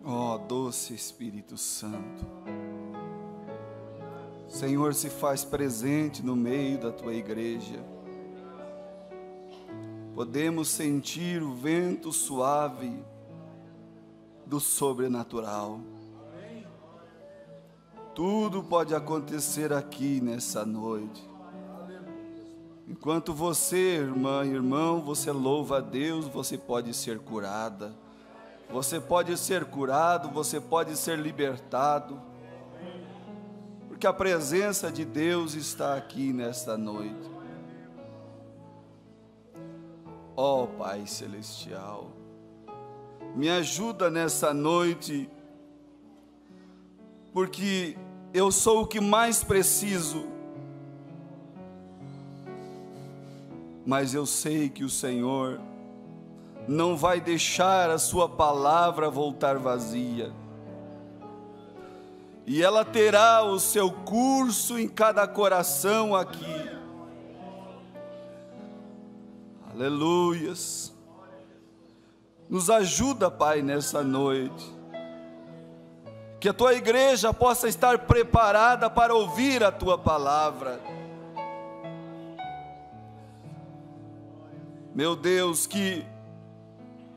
Ó doce Espírito Santo, Senhor, se faz presente no meio da tua igreja. Podemos sentir o vento suave do sobrenatural. Tudo pode acontecer aqui nessa noite. Enquanto você, irmã e irmão, você louva a Deus, você pode ser curada. Você pode ser curado, você pode ser libertado. Porque a presença de Deus está aqui nesta noite. Ó Pai Celestial, me ajuda nessa noite, porque eu sou o que mais preciso, mas eu sei que o Senhor não vai deixar a sua palavra voltar vazia, e ela terá o seu curso em cada coração aqui. Aleluias. Nos ajuda, Pai, nessa noite, que a tua igreja possa estar preparada para ouvir a tua palavra. Meu Deus, que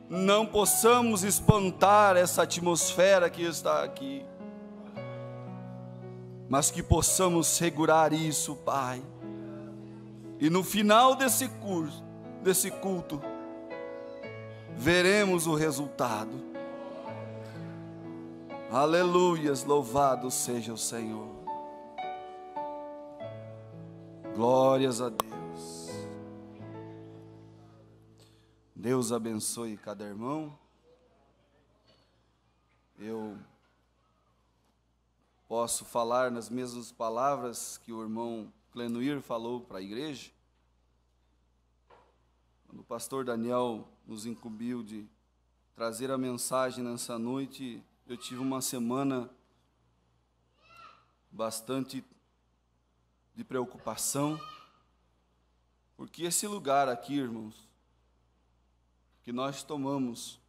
não possamos espantar essa atmosfera que está aqui, mas que possamos segurar isso, Pai, e no final desse culto, veremos o resultado. Aleluias, louvado seja o Senhor. Glórias a Deus. Deus abençoe cada irmão. Eu posso falar nas mesmas palavras que o irmão Clenuir falou para a igreja. Quando o pastor Daniel nos incumbiu de trazer a mensagem nessa noite, eu tive uma semana bastante de preocupação, porque esse lugar aqui, irmãos, que nós tomamos,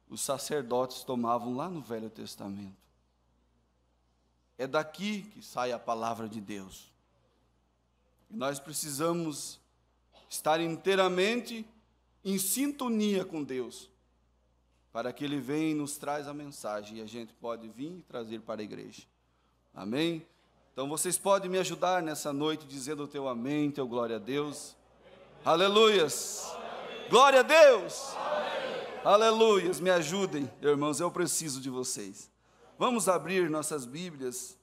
os sacerdotes tomavam lá no Velho Testamento. É daqui que sai a palavra de Deus. E nós precisamos estar inteiramente em sintonia com Deus, para que Ele venha e nos traz a mensagem, e a gente pode vir e trazer para a igreja. Amém? Então vocês podem me ajudar nessa noite, dizendo o teu amém, teu glória a Deus. Aleluias! Glória a Deus! Aleluias! Me ajudem, irmãos, eu preciso de vocês. Vamos abrir nossas Bíblias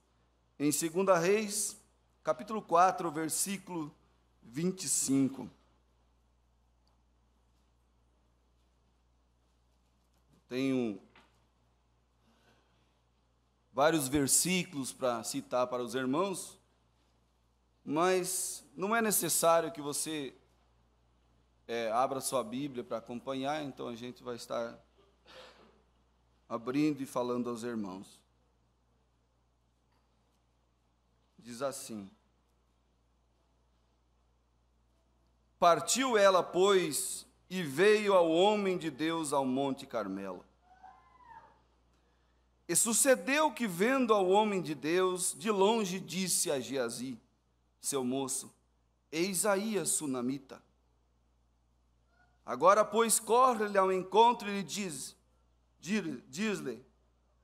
em 2 Reis, capítulo 4, versículo 25. Tenho vários versículos para citar para os irmãos, mas não é necessário que você abra sua Bíblia para acompanhar, então a gente vai estar abrindo e falando aos irmãos. Diz assim: Partiu ela, pois, e veio ao homem de Deus ao Monte Carmelo. E sucedeu que, vendo ao homem de Deus, de longe disse a Geazi, seu moço: Eis aí a sunamita. Agora, pois, corre-lhe ao encontro e lhe diz-lhe: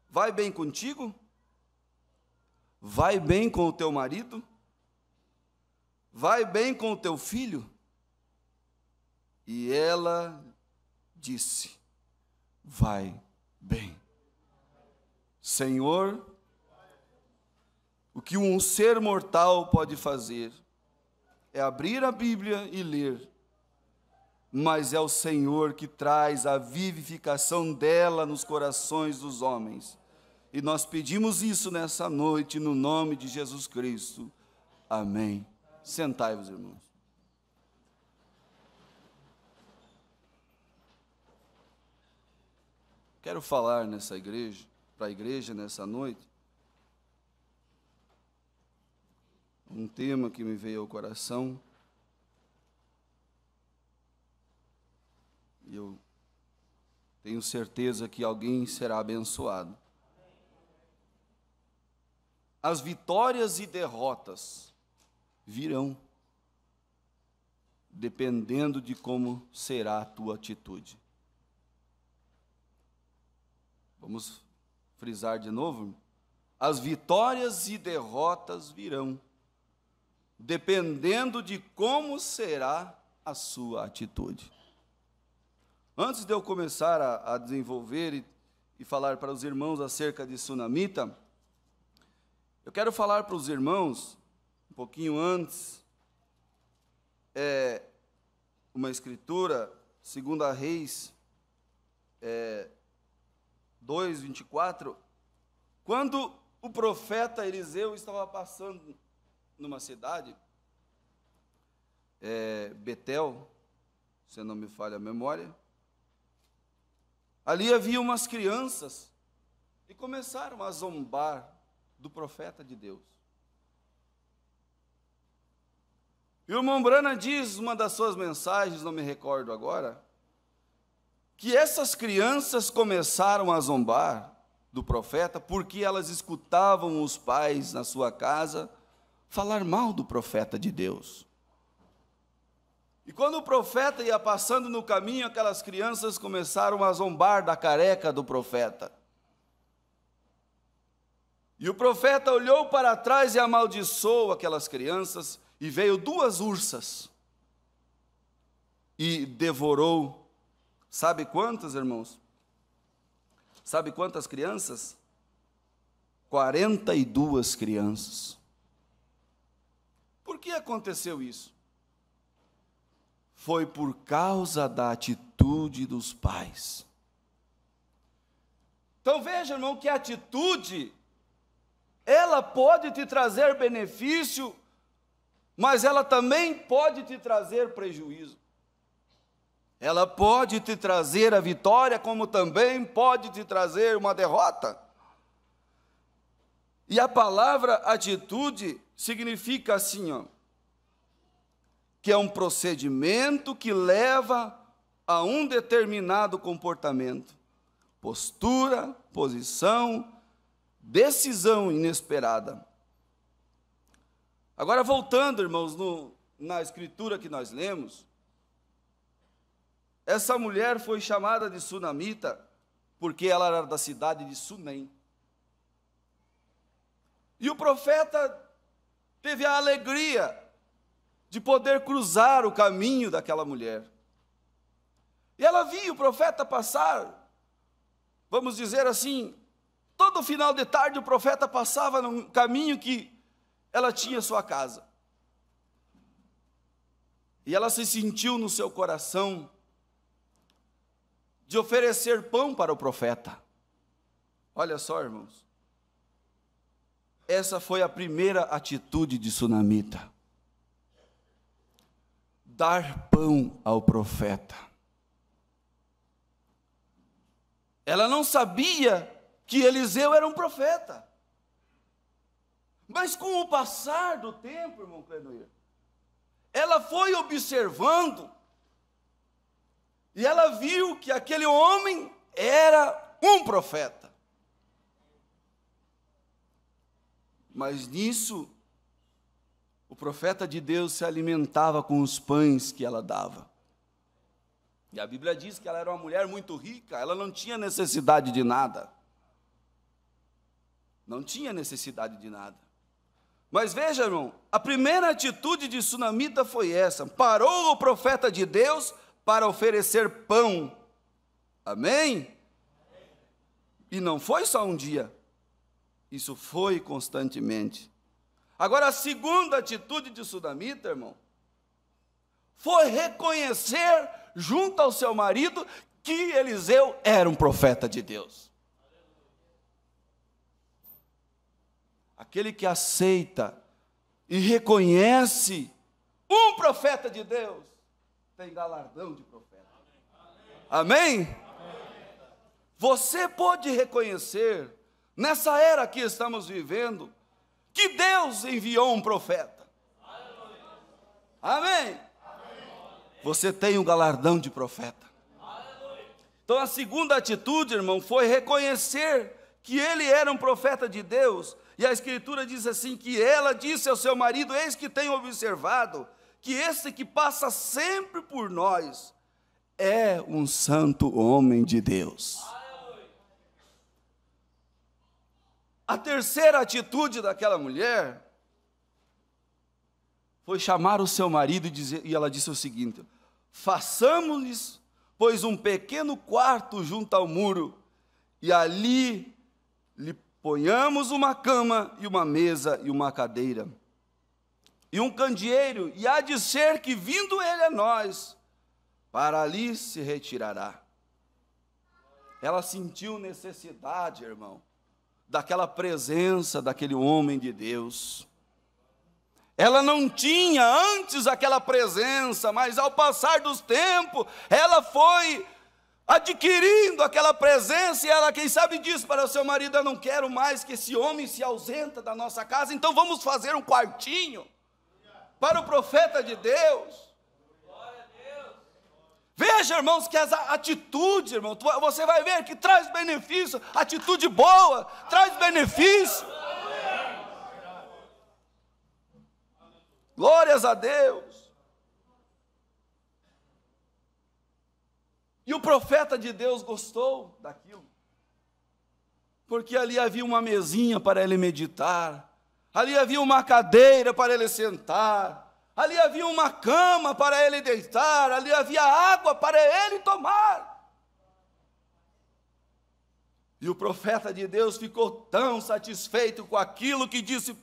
Vai bem contigo? Vai bem com o teu marido? Vai bem com o teu filho? E ela disse: Vai bem. Senhor, o que um ser mortal pode fazer é abrir a Bíblia e ler, mas é o Senhor que traz a vivificação dela nos corações dos homens. E nós pedimos isso nessa noite, no nome de Jesus Cristo. Amém. Sentai-vos, irmãos. Quero falar nessa igreja, para a igreja nessa noite, um tema que me veio ao coração, e eu tenho certeza que alguém será abençoado. As vitórias e derrotas virão, dependendo de como será a tua atitude. Vamos frisar de novo? As vitórias e derrotas virão, dependendo de como será a sua atitude. Antes de eu começar a desenvolver e falar para os irmãos acerca de Sunamita, eu quero falar para os irmãos, um pouquinho antes, uma escritura, 2 Reis 2:24, quando o profeta Eliseu estava passando numa cidade, Betel, se não me falha a memória, ali havia umas crianças e começaram a zombar do profeta de Deus. E o irmão Branham diz, uma das suas mensagens, não me recordo agora, que essas crianças começaram a zombar do profeta porque elas escutavam os pais na sua casa falar mal do profeta de Deus. E quando o profeta ia passando no caminho, aquelas crianças começaram a zombar da careca do profeta. E o profeta olhou para trás e amaldiçoou aquelas crianças, e veio 2 ursas e devorou, sabe quantas, irmãos? Sabe quantas crianças? 42 crianças. Por que aconteceu isso? Foi por causa da atitude dos pais. Então veja, irmão, que a atitude, ela pode te trazer benefício, mas ela também pode te trazer prejuízo. Ela pode te trazer a vitória, como também pode te trazer uma derrota. E a palavra atitude significa assim, que é um procedimento que leva a um determinado comportamento, postura, posição, decisão inesperada. Agora, voltando, irmãos, na escritura que nós lemos, essa mulher foi chamada de Sunamita porque ela era da cidade de Sunem. E o profeta teve a alegria de poder cruzar o caminho daquela mulher. E ela via o profeta passar, vamos dizer assim, todo final de tarde o profeta passava num caminho que ela tinha sua casa. E ela se sentiu no seu coração de oferecer pão para o profeta. Olha só, irmãos. Essa foi a primeira atitude de Sunamita. Dar pão ao profeta. Ela não sabia que Eliseu era um profeta. Mas com o passar do tempo, irmão Clenoir, ela foi observando e ela viu que aquele homem era um profeta. Mas nisso, o profeta de Deus se alimentava com os pães que ela dava. E a Bíblia diz que ela era uma mulher muito rica, ela não tinha necessidade de nada. Não tinha necessidade de nada. Mas veja, irmão, a primeira atitude de Sunamita foi essa: parou o profeta de Deus para oferecer pão. Amém? E não foi só um dia, isso foi constantemente. Agora, a segunda atitude de Sunamita, irmão, foi reconhecer junto ao seu marido que Eliseu era um profeta de Deus. Aquele que aceita e reconhece um profeta de Deus, tem galardão de profeta. Amém? Você pode reconhecer, nessa era que estamos vivendo, que Deus enviou um profeta. Amém? Você tem um galardão de profeta. Então a segunda atitude, irmão, foi reconhecer que ele era um profeta de Deus. E a Escritura diz assim, que ela disse ao seu marido: eis que tenho observado que esse que passa sempre por nós é um santo homem de Deus. A terceira atitude daquela mulher foi chamar o seu marido e ela disse o seguinte: façamos-lhes, pois, um pequeno quarto junto ao muro, e ali lhe ponhamos uma cama e uma mesa e uma cadeira, e um candeeiro, e há de ser que, vindo ele a nós, para ali se retirará. Ela sentiu necessidade, irmão, daquela presença daquele homem de Deus. Ela não tinha antes aquela presença, mas ao passar dos tempos, ela foi adquirindo aquela presença, e ela, quem sabe, disse para o seu marido: eu não quero mais que esse homem se ausenta da nossa casa, então vamos fazer um quartinho para o profeta de Deus. Veja, irmãos, que as atitudes, irmão, você vai ver que traz benefício. Atitude boa traz benefício. Glórias a Deus. E o profeta de Deus gostou daquilo, porque ali havia uma mesinha para ele meditar, ali havia uma cadeira para ele sentar, ali havia uma cama para ele deitar, ali havia água para ele tomar. E o profeta de Deus ficou tão satisfeito com aquilo que disse: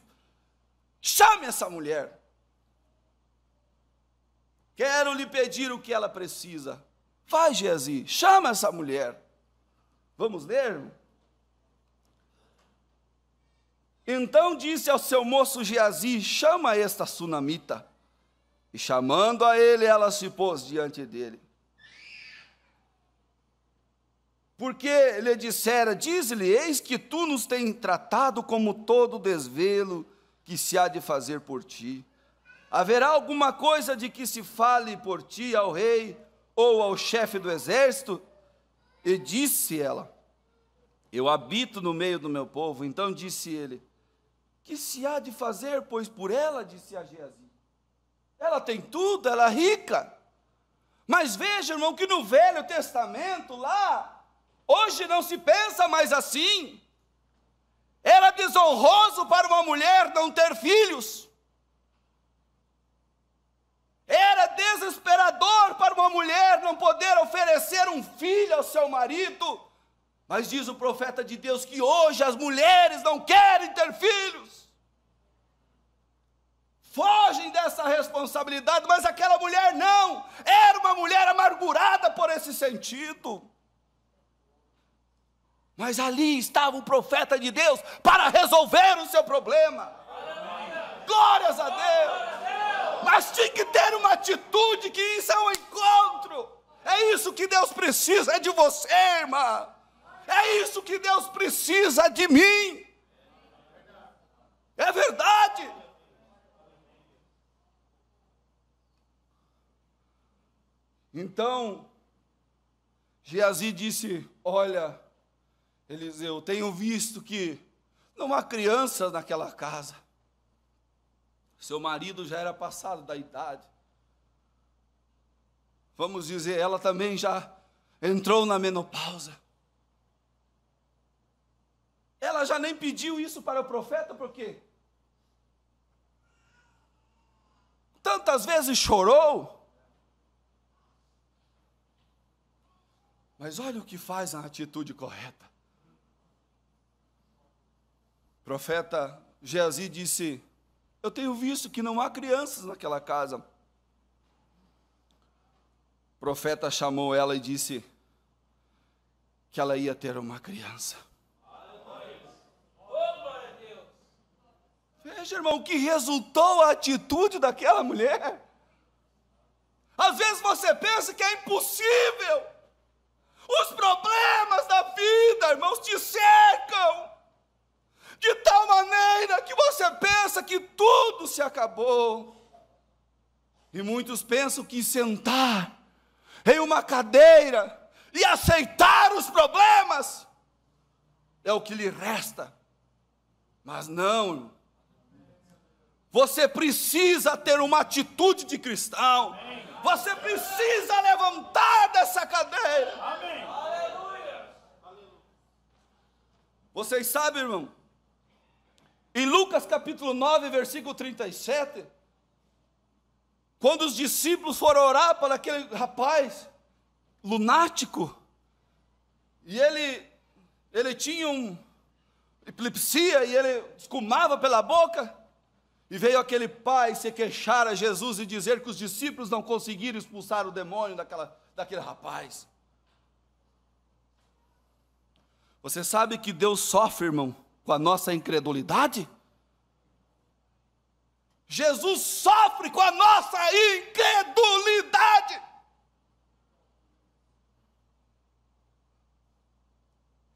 chame essa mulher. Quero lhe pedir o que ela precisa. Vai, Geazi, chama essa mulher. Vamos ler? Então disse ao seu moço Geazi: chama esta sunamita. E chamando a ele, ela se pôs diante dele. Porque lhe dissera: diz-lhe, eis que tu nos tens tratado como todo desvelo que se há de fazer por ti. Haverá alguma coisa de que se fale por ti ao rei ou ao chefe do exército? E disse ela: eu habito no meio do meu povo. Então disse ele: que se há de fazer, pois por ela? Disse a Geazi: ela tem tudo, ela é rica. Mas veja, irmão, que no Velho Testamento lá, hoje não se pensa mais assim. Era desonroso para uma mulher não ter filhos. Era desesperador para uma mulher não poder oferecer um filho ao seu marido. Mas diz o profeta de Deus que hoje as mulheres não querem ter filhos. Fogem dessa responsabilidade, mas aquela mulher não. Era uma mulher amargurada por esse sentido. Mas ali estava o profeta de Deus para resolver o seu problema. Glórias a Deus. Mas tinha que ter uma atitude, que isso é um encontro. É isso que Deus precisa de você, irmã. É isso que Deus precisa de mim. É verdade. Então, Geazi disse: olha, Eliseu, tenho visto que não há crianças naquela casa. Seu marido já era passado da idade. Vamos dizer, ela também já entrou na menopausa. Ela já nem pediu isso para o profeta, por quê? Tantas vezes chorou. Mas olha o que faz a atitude correta. O profeta Geazi disse: eu tenho visto que não há crianças naquela casa. O profeta chamou ela e disse que ela ia ter uma criança. Veja, irmão, que resultou a atitude daquela mulher. Às vezes você pensa que é impossível. Os problemas da vida, irmãos, te cercam de tal maneira que você pensa que tudo se acabou. E muitos pensam que sentar em uma cadeira e aceitar os problemas é o que lhe resta. Mas não, você precisa ter uma atitude de cristão. Você precisa levantar dessa cadeira. Amém. Vocês sabem, irmão, em Lucas capítulo 9, versículo 37, quando os discípulos foram orar para aquele rapaz lunático, e ele tinha uma epilepsia, e ele escumava pela boca, e veio aquele pai se queixar a Jesus e dizer que os discípulos não conseguiram expulsar o demônio daquele rapaz. Você sabe que Deus sofre, irmão, com a nossa incredulidade? Jesus sofre com a nossa incredulidade.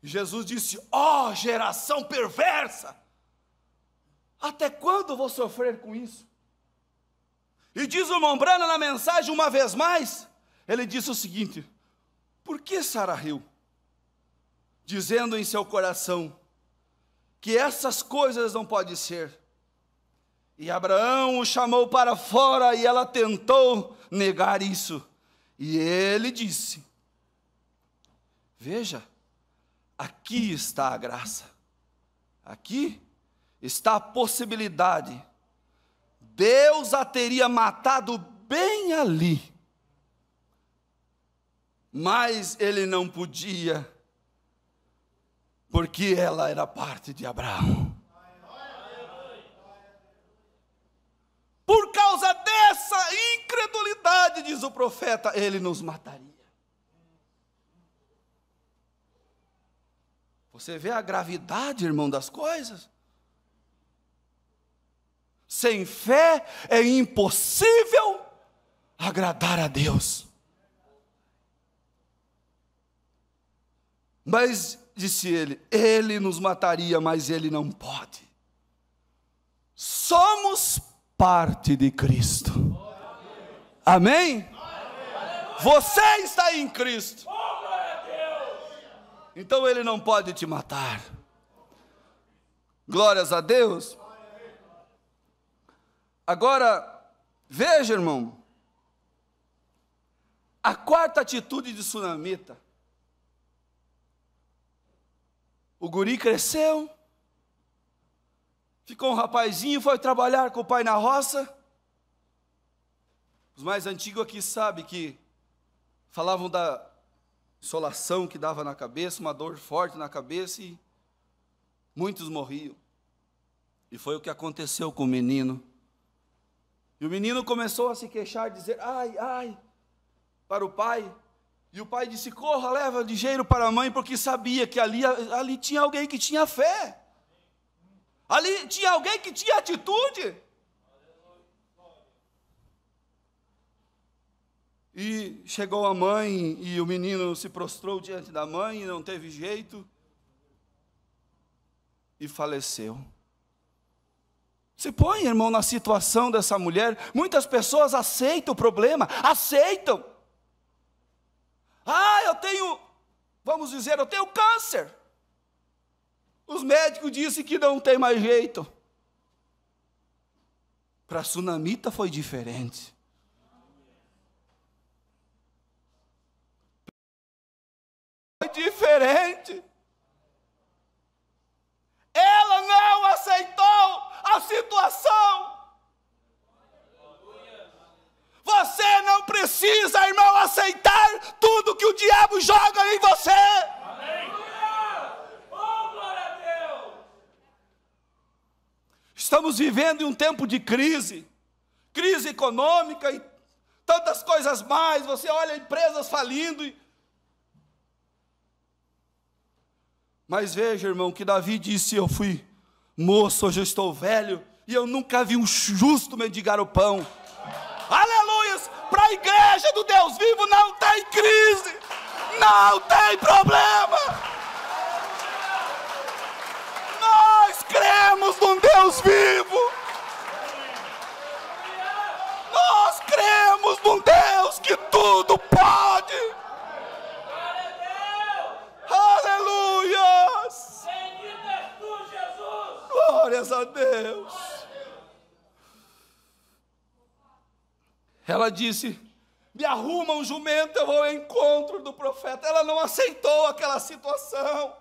Jesus disse: ó, geração perversa, até quando vou sofrer com isso? E diz o irmão Branham na mensagem uma vez mais, ele disse o seguinte: por que Sara riu? Dizendo em seu coração que essas coisas não podem ser. E Abraão o chamou para fora e ela tentou negar isso. E ele disse: veja, aqui está a graça, aqui está a possibilidade. Deus a teria matado bem ali, mas ele não podia, porque ela era parte de Abraão. Por causa dessa incredulidade, diz o profeta, ele nos mataria. Você vê a gravidade, irmão, das coisas? Sem fé é impossível agradar a Deus. Mas, disse ele nos mataria, mas ele não pode. Somos parte de Cristo. Amém? Você está em Cristo. Então ele não pode te matar. Glórias a Deus. Agora, veja, irmão, a quarta atitude de Sunamita. O guri cresceu, ficou um rapazinho, foi trabalhar com o pai na roça. Os mais antigos aqui sabem que falavam da insolação que dava na cabeça, uma dor forte na cabeça, e muitos morriam. E foi o que aconteceu com o menino. E o menino começou a se queixar, dizer, ai, ai, para o pai. E o pai disse, corra, leva ligeiro para a mãe, porque sabia que ali tinha alguém que tinha fé. Ali tinha alguém que tinha atitude. E chegou a mãe, e o menino se prostrou diante da mãe, e não teve jeito, e faleceu. Se põe, irmão, na situação dessa mulher. Muitas pessoas aceitam o problema, aceitam. Ah, vamos dizer, eu tenho câncer. Os médicos disseram que não tem mais jeito. Para a Sunamita foi diferente. Foi diferente. Ela não aceitou a situação. Você não precisa, irmão, aceitar tudo que o diabo joga em você. Amém. Oh, glória a Deus. Estamos vivendo em um tempo de crise econômica e tantas coisas mais. Você olha empresas falindo. Mas veja, irmão, que Davi disse, eu fui moço, hoje eu estou velho, e eu nunca vi um justo mendigar o pão. Aleluias! Para a igreja do Deus vivo não tem crise, não tem problema. Nós cremos num Deus vivo. Nós cremos num Deus que tudo pode. Glórias a Deus. Ela disse: me arruma um jumento, eu vou ao encontro do profeta. Ela não aceitou aquela situação.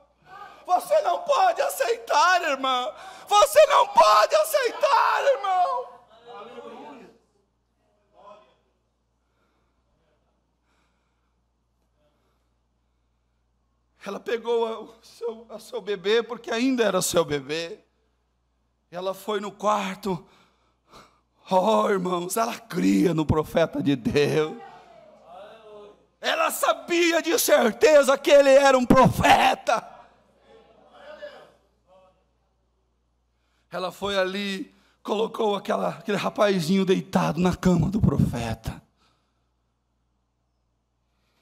Você não pode aceitar, irmão. Você não pode aceitar, irmão. Aleluia. Ela pegou o seu bebê, porque ainda era seu bebê. Ela foi no quarto. Oh, irmãos, ela cria no profeta de Deus. Ela sabia de certeza que ele era um profeta. Ela foi ali, colocou aquele rapazinho deitado na cama do profeta.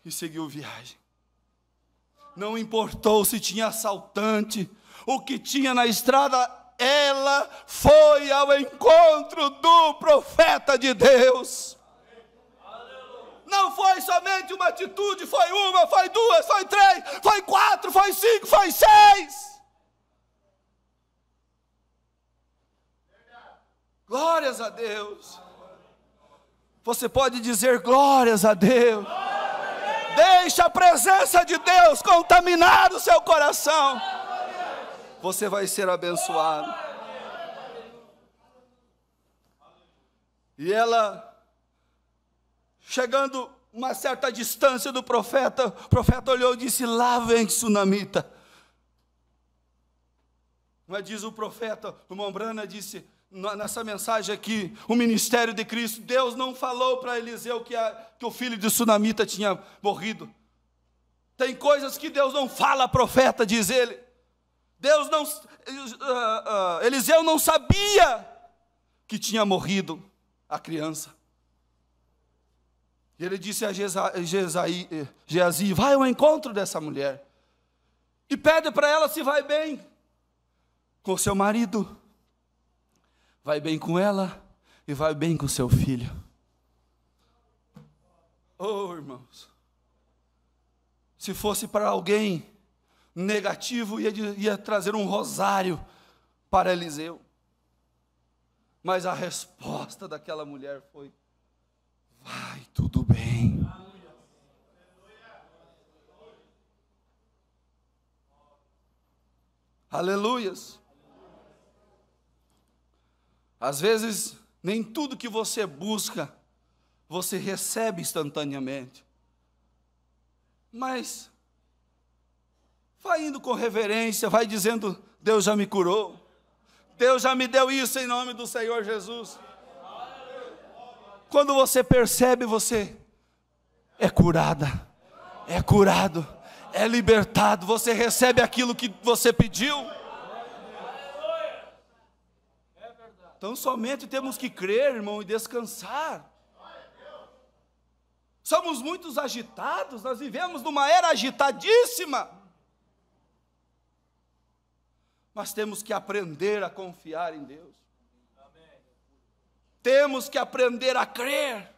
E seguiu viagem. Não importou se tinha assaltante, o que tinha na estrada. Ela foi ao encontro do profeta de Deus. Não foi somente uma atitude, foi uma, foi duas, foi três, foi quatro, foi cinco, foi seis. Glórias a Deus. Você pode dizer glórias a Deus. Deixa a presença de Deus contaminar o seu coração. Você vai ser abençoado. E ela, chegando uma certa distância do profeta, o profeta olhou e disse: lá vem sunamita. Mas diz o profeta, o Mombrana disse, nessa mensagem aqui, o ministério de Cristo, Deus não falou para Eliseu que o filho de sunamita tinha morrido. Tem coisas que Deus não fala, profeta, diz ele. Eliseu não sabia que tinha morrido a criança. E ele disse a Geazi: vai ao encontro dessa mulher e pede para ela se vai bem com seu marido, vai bem com ela e vai bem com seu filho. Oh, irmãos, se fosse para alguém negativo, ia trazer um rosário para Eliseu. Mas a resposta daquela mulher foi: vai tudo bem. Aleluias. Às vezes, nem tudo que você busca, você recebe instantaneamente. Mas vai indo com reverência, vai dizendo: Deus já me curou. Deus já me deu isso em nome do Senhor Jesus. Quando você percebe, você é curada, é curado, é libertado. Você recebe aquilo que você pediu. Então somente temos que crer, irmão, e descansar. Somos muito agitados, nós vivemos numa era agitadíssima. Mas temos que aprender a confiar em Deus. Temos que aprender a crer.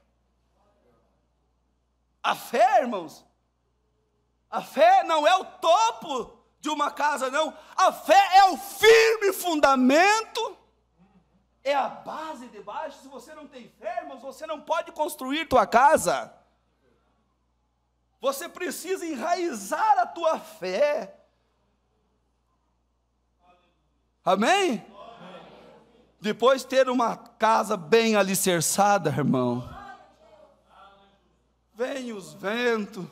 A fé, irmãos, a fé não é o topo de uma casa, não. A fé é o firme fundamento, é a base de baixo. Se você não tem fé, irmãos, você não pode construir tua casa. Você precisa enraizar a tua fé. Amém? Depois ter uma casa bem alicerçada, irmão. Vem os ventos,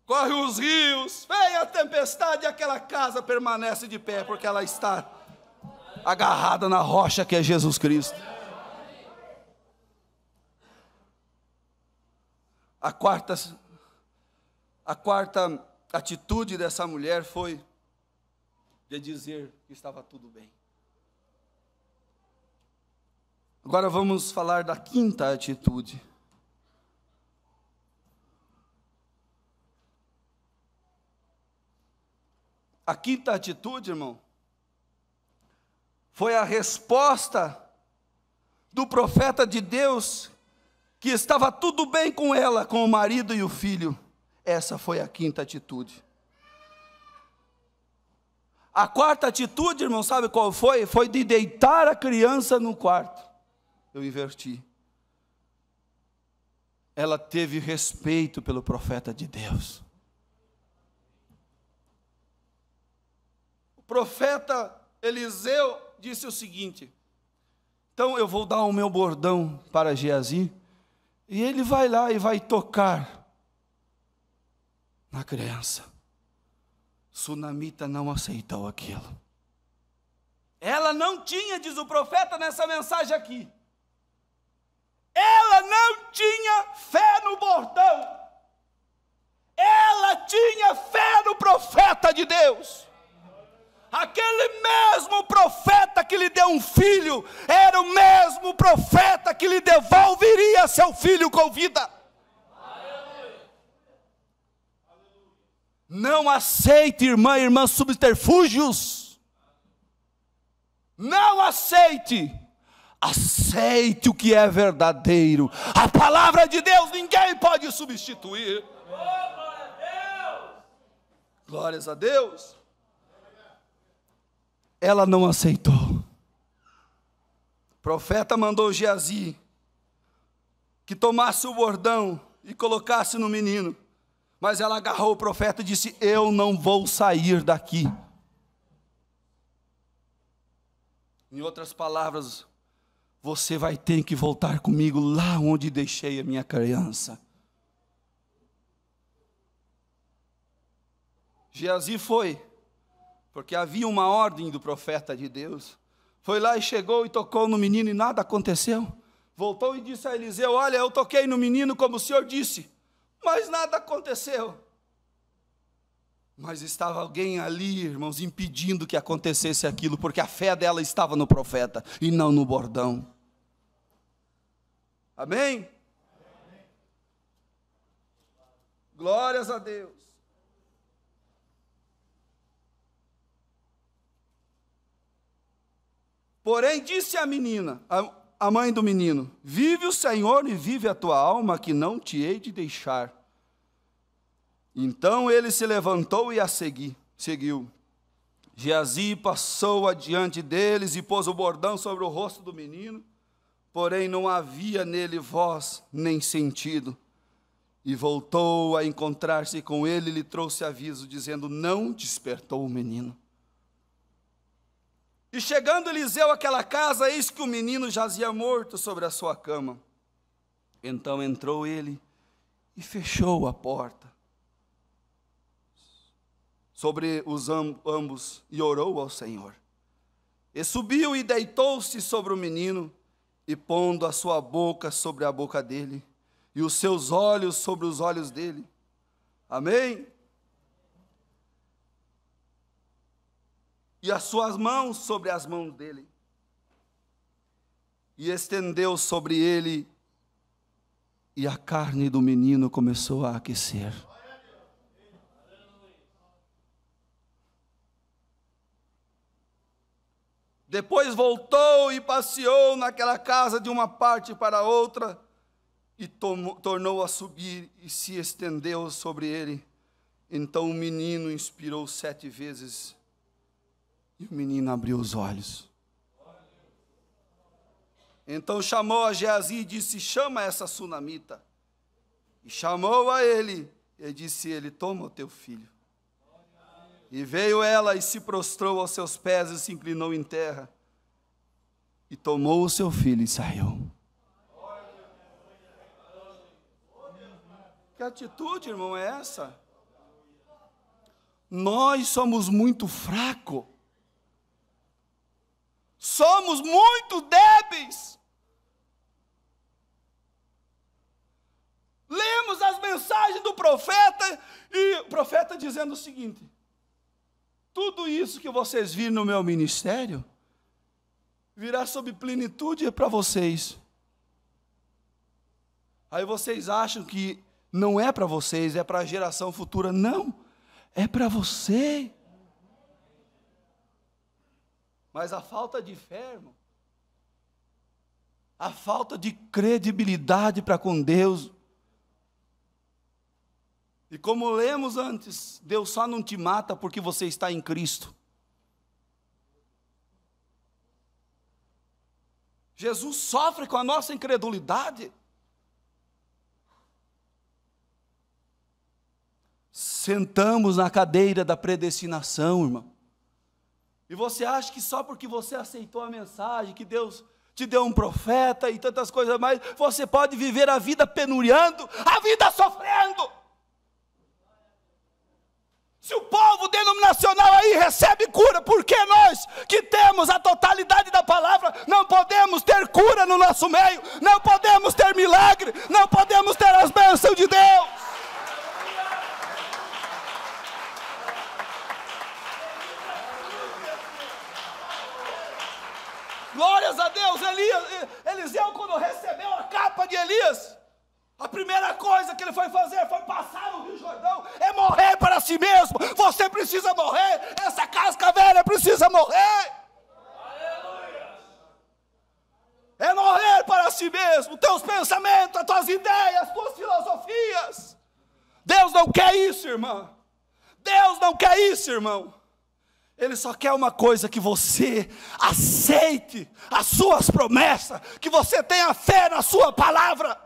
corre os rios, vem a tempestade e aquela casa permanece de pé, porque ela está agarrada na rocha que é Jesus Cristo. A quarta atitude dessa mulher foi de dizer que estava tudo bem. Agora vamos falar da quinta atitude. A quinta atitude, irmão, foi a resposta do profeta de Deus, que estava tudo bem com ela, com o marido e o filho. Essa foi a quinta atitude. A quarta atitude, irmão, sabe qual foi? Foi de deitar a criança no quarto. Eu inverti. Ela teve respeito pelo profeta de Deus. O profeta Eliseu disse o seguinte: então eu vou dar o meu bordão para Geazi, e ele vai lá e vai tocar na criança. Sunamita não aceitou aquilo. Ela não tinha, diz o profeta nessa mensagem aqui, ela não tinha fé no bordão, ela tinha fé no profeta de Deus. Aquele mesmo profeta que lhe deu um filho, era o mesmo profeta que lhe devolveria seu filho com vida. Não aceite, irmã, subterfúgios. Não aceite. Aceite o que é verdadeiro. A palavra de Deus ninguém pode substituir. Glórias a Deus. Ela não aceitou. O profeta mandou Geazi que tomasse o bordão e colocasse no menino. Mas ela agarrou o profeta e disse: eu não vou sair daqui. Em outras palavras, você vai ter que voltar comigo lá onde deixei a minha criança. Geazi foi, porque havia uma ordem do profeta de Deus. Foi lá e chegou e tocou no menino e nada aconteceu. Voltou e disse a Eliseu: olha, eu toquei no menino como o senhor disse, mas nada aconteceu. Mas estava alguém ali, irmãos, impedindo que acontecesse aquilo, porque a fé dela estava no profeta e não no bordão. Amém? Glórias a Deus. Porém disse a menina, a mãe do menino: vive o Senhor e vive a tua alma, que não te hei de deixar. Então ele se levantou e a seguiu. Geazi passou adiante deles e pôs o bordão sobre o rosto do menino, porém não havia nele voz nem sentido. E voltou a encontrar-se com ele e lhe trouxe aviso, dizendo: não despertou o menino. E chegando Eliseu àquela casa, eis que o menino jazia morto sobre a sua cama. Então entrou ele e fechou a porta sobre os ambos e orou ao Senhor. E subiu e deitou-se sobre o menino, e pondo a sua boca sobre a boca dele, e os seus olhos sobre os olhos dele. Amém? E as suas mãos sobre as mãos dele. E estendeu sobre ele, e a carne do menino começou a aquecer. Depois voltou e passeou naquela casa de uma parte para outra, e tornou a subir e se estendeu sobre ele. Então o menino inspirou 7 vezes, e o menino abriu os olhos. Então chamou a Geazi e disse: chama essa sunamita. E chamou a ele, e disse ele: toma o teu filho. E veio ela e se prostrou aos seus pés e se inclinou em terra. E tomou o seu filho e saiu. Que atitude, irmão, é essa? Nós somos muito fracos. Somos muito débeis. Lemos as mensagens do profeta, e o profeta dizendo o seguinte: tudo isso que vocês viram no meu ministério, virá sob plenitude para vocês. Aí vocês acham que não é para vocês, é para a geração futura. Não, é para você. Mas a falta de fé, irmão, a falta de credibilidade para com Deus. E como lemos antes, Deus só não te mata porque você está em Cristo. Jesus sofre com a nossa incredulidade. Sentamos na cadeira da predestinação, irmão. E você acha que só porque você aceitou a mensagem, que Deus te deu um profeta e tantas coisas mais, você pode viver a vida penuriando, a vida sofrendo. Se o povo denominacional aí recebe cura, por que nós, que temos a totalidade da palavra, não podemos ter cura no nosso meio, não podemos ter milagre, não podemos ter as bênçãos de Deus? Glórias a Deus. Eliseu, quando recebeu a capa de Elias, a primeira coisa que ele foi fazer foi passar no Rio Jordão, é morrer para si mesmo. Você precisa morrer, essa casca velha precisa morrer. Aleluia. É morrer para si mesmo, teus pensamentos, as tuas ideias, as tuas filosofias. Deus não quer isso, irmão. Deus não quer isso, irmão. Ele só quer uma coisa, que você aceite as suas promessas, que você tenha fé na sua palavra.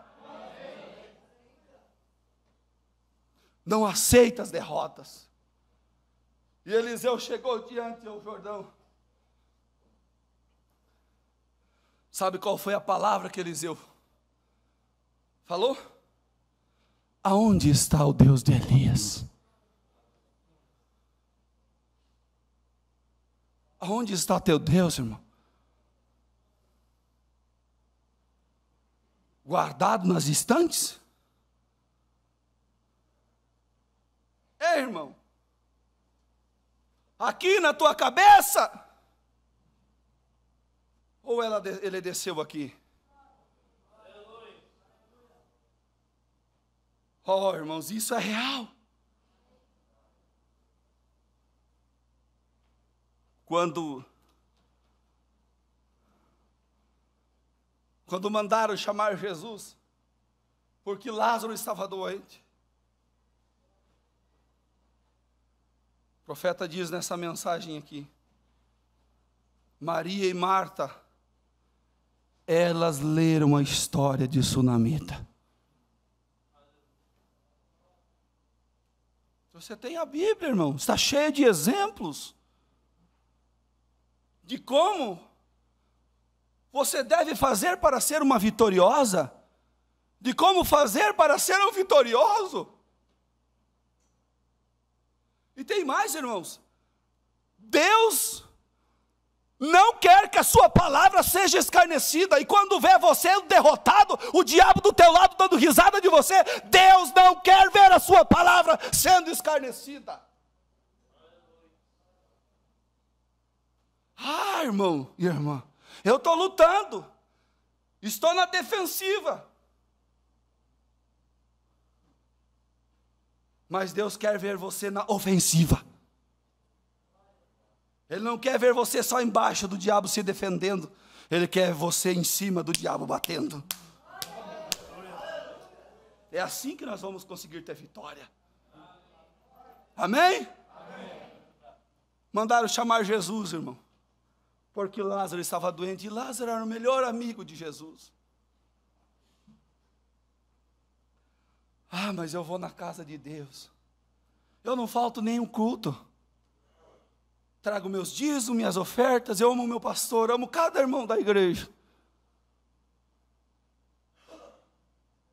Não aceita as derrotas. E Eliseu chegou diante do Jordão. Sabe qual foi a palavra que Eliseu falou? Aonde está o Deus de Elias? Aonde está teu Deus, irmão? Guardado nas estantes? Ei, irmão, aqui na tua cabeça? Ou ele desceu aqui? Oh, irmãos, isso é real. Quando mandaram chamar Jesus, porque Lázaro estava doente, o profeta diz nessa mensagem aqui, Maria e Marta, elas leram a história de Sunamita. Você tem a Bíblia, irmão, está cheia de exemplos de como você deve fazer para ser uma vitoriosa, de como fazer para ser um vitorioso. E tem mais, irmãos, Deus não quer que a sua palavra seja escarnecida, e quando vê você derrotado, o diabo do teu lado dando risada de você, Deus não quer ver a sua palavra sendo escarnecida. Ah, irmão e irmã, eu estou lutando, estou na defensiva, mas Deus quer ver você na ofensiva. Ele não quer ver você só embaixo do diabo se defendendo, Ele quer você em cima do diabo batendo. É assim que nós vamos conseguir ter vitória. Amém? Mandaram chamar Jesus, irmão, porque Lázaro estava doente, e Lázaro era o melhor amigo de Jesus. Ah, mas eu vou na casa de Deus, eu não falto nenhum culto, trago meus dízimos, minhas ofertas, eu amo meu pastor, amo cada irmão da igreja.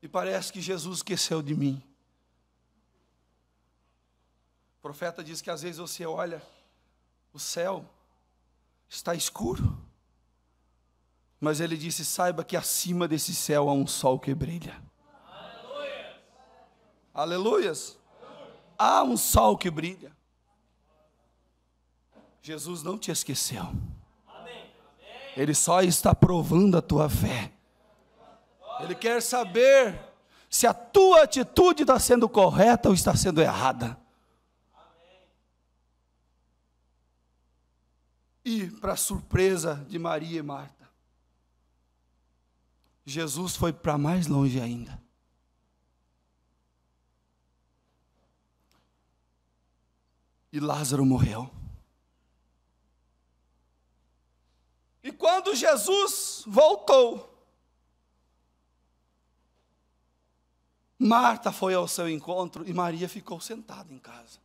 E parece que Jesus esqueceu de mim. O profeta diz que às vezes você olha, o céu está escuro, mas ele disse, saiba que acima desse céu há um sol que brilha. Aleluias! Aleluias! Há um sol que brilha. Jesus não te esqueceu. Ele só está provando a tua fé. Ele quer saber se a tua atitude está sendo correta ou está sendo errada. E, para surpresa de Maria e Marta, Jesus foi para mais longe ainda. E Lázaro morreu. E quando quando Jesus voltou, Marta foi ao seu encontro e Maria ficou sentada em casa.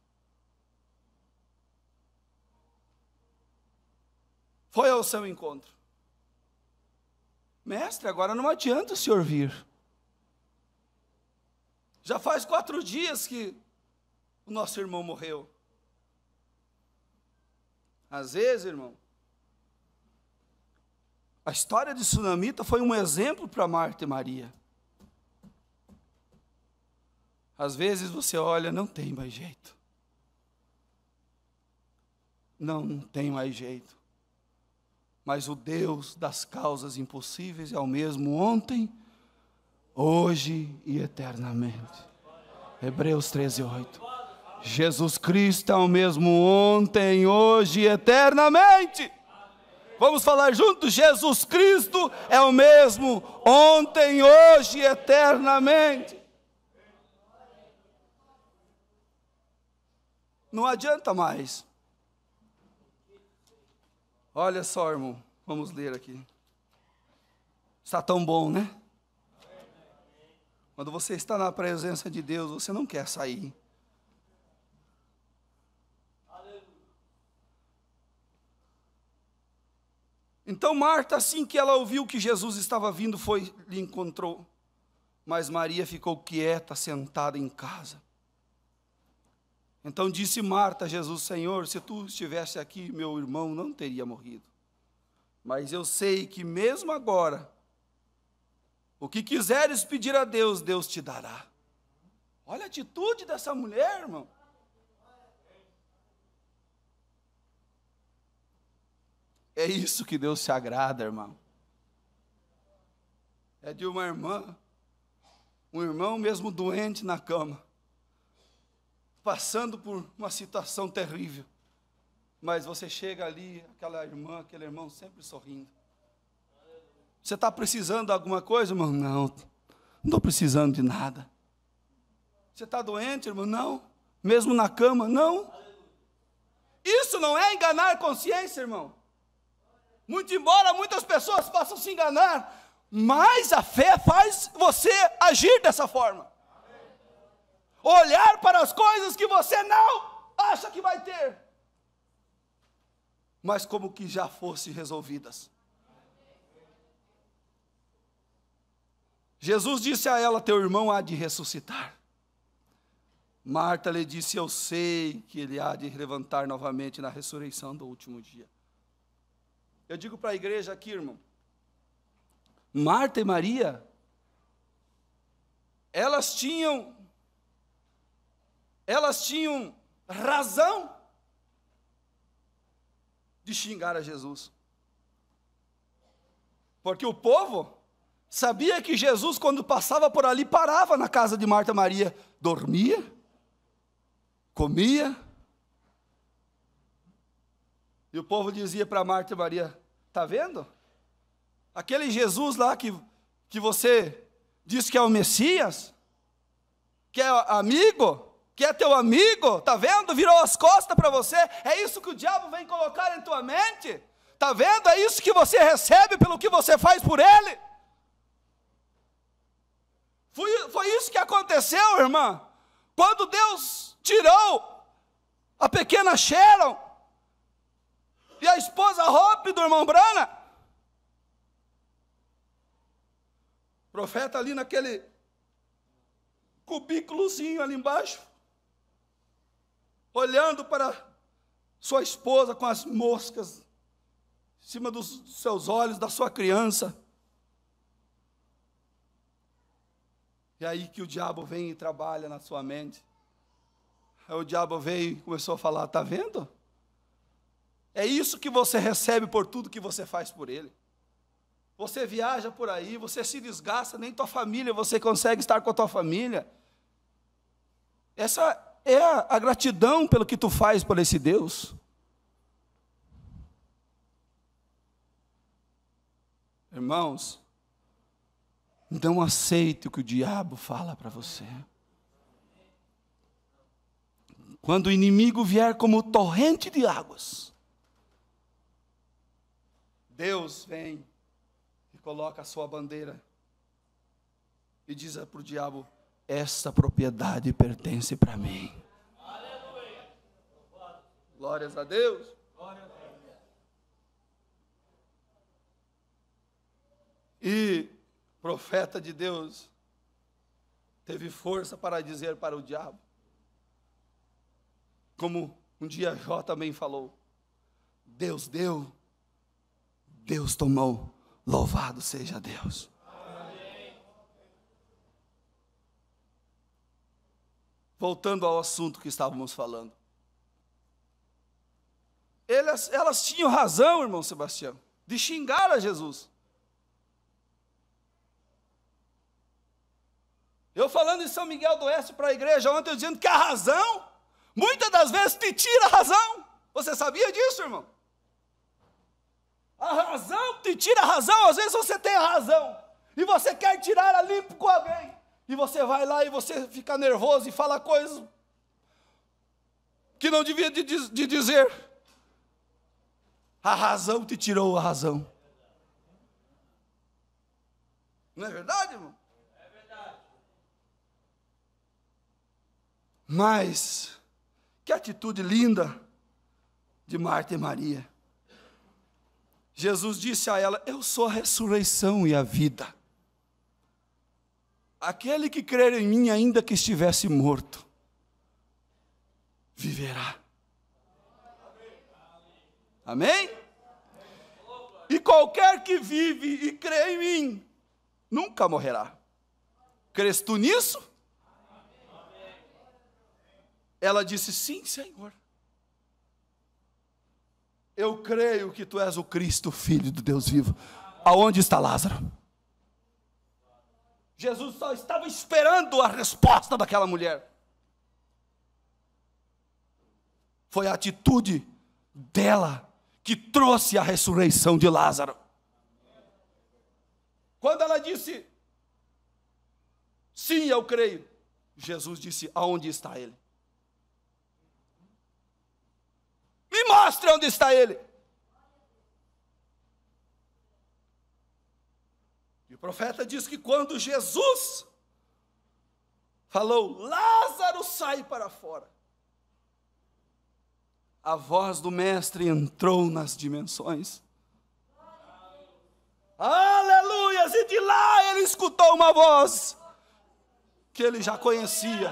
Foi ao seu encontro. Mestre, agora não adianta o senhor vir. Já faz 4 dias que o nosso irmão morreu. Às vezes, irmão, a história de Sunamita foi um exemplo para Marta e Maria. Às vezes você olha, não tem mais jeito. Não tem mais jeito. Mas o Deus das causas impossíveis é o mesmo ontem, hoje e eternamente. Hebreus 13:8. Jesus Cristo é o mesmo ontem, hoje e eternamente. Vamos falar juntos? Jesus Cristo é o mesmo ontem, hoje e eternamente. Não adianta mais. Olha só, irmão, vamos ler aqui. Está tão bom, né? Quando você está na presença de Deus, você não quer sair. Então Marta, assim que ela ouviu que Jesus estava vindo, foi lhe encontrou. Mas Maria ficou quieta, sentada em casa. Então disse Marta a Jesus: Senhor, se tu estivesse aqui, meu irmão não teria morrido. Mas eu sei que mesmo agora, o que quiseres pedir a Deus, Deus te dará. Olha a atitude dessa mulher, irmão. É isso que Deus se agrada, irmão. É de uma irmã, um irmão mesmo doente na cama, passando por uma situação terrível, mas você chega ali, aquela irmã, aquele irmão sempre sorrindo. Você está precisando de alguma coisa, irmão? Não estou precisando de nada. Você está doente, irmão? Não. Mesmo na cama? Não. Isso não é enganar a consciência, irmão. Muito embora muitas pessoas possam se enganar, mas a fé faz você agir dessa forma. Olhar para as coisas que você não acha que vai ter, mas como que já fossem resolvidas. Jesus disse a ela: teu irmão há de ressuscitar. Marta lhe disse: eu sei que ele há de levantar novamente na ressurreição do último dia. Eu digo para a igreja aqui, irmão, Marta e Maria, elas tinham razão de xingar a Jesus. Porque o povo sabia que Jesus, quando passava por ali, parava na casa de Marta e Maria, dormia, comia. E o povo dizia para Marta e Maria: está vendo? Aquele Jesus lá que você diz que é o Messias, que é amigo, que é teu amigo, está vendo? Virou as costas para você. É isso que o diabo vem colocar em tua mente. Está vendo? É isso que você recebe pelo que você faz por ele. Foi isso que aconteceu, irmã. Quando Deus tirou a pequena Sharon e a esposa Hope do irmão Brana, o profeta ali naquele cubículozinho ali embaixo, olhando para sua esposa com as moscas em cima dos seus olhos, da sua criança. E aí que o diabo vem e trabalha na sua mente. Aí o diabo veio e começou a falar: está vendo? É isso que você recebe por tudo que você faz por ele. Você viaja por aí, você se desgasta, nem tua família você consegue estar com a tua família. Essa é a gratidão pelo que tu faz por esse Deus. Irmãos, não aceite o que o diabo fala para você. Quando o inimigo vier como torrente de águas, Deus vem e coloca a sua bandeira e diz para o diabo: esta propriedade pertence para mim. Aleluia. Glórias a Deus. Glória a Deus. E o profeta de Deus teve força para dizer para o diabo, como um dia Jó também falou: Deus deu, Deus tomou, louvado seja Deus. Voltando ao assunto que estávamos falando. Elas tinham razão, irmão Sebastião, de xingar a Jesus. Eu falando em São Miguel do Oeste para a igreja ontem, eu dizendo que a razão, muitas das vezes te tira a razão. Você sabia disso, irmão? A razão te tira a razão. Às vezes você tem a razão e você quer tirar a limpo com alguém. E você vai lá e você fica nervoso e fala coisas que não devia de dizer. A razão te tirou a razão. Não é verdade, irmão? É verdade. Mas, que atitude linda de Marta e Maria. Jesus disse a ela: eu sou a ressurreição e a vida. Aquele que crer em mim, ainda que estivesse morto, viverá. Amém? E qualquer que vive e crê em mim, nunca morrerá. Crês tu nisso? Ela disse: sim, Senhor. Eu creio que tu és o Cristo, Filho do Deus vivo. Aonde está Lázaro? Jesus só estava esperando a resposta daquela mulher. Foi a atitude dela que trouxe a ressurreição de Lázaro. Quando ela disse: sim, eu creio, Jesus disse: aonde está ele? Me mostre onde está ele. E o profeta diz que quando Jesus falou: Lázaro, sai para fora, a voz do mestre entrou nas dimensões. Aleluias! E de lá ele escutou uma voz que ele já conhecia.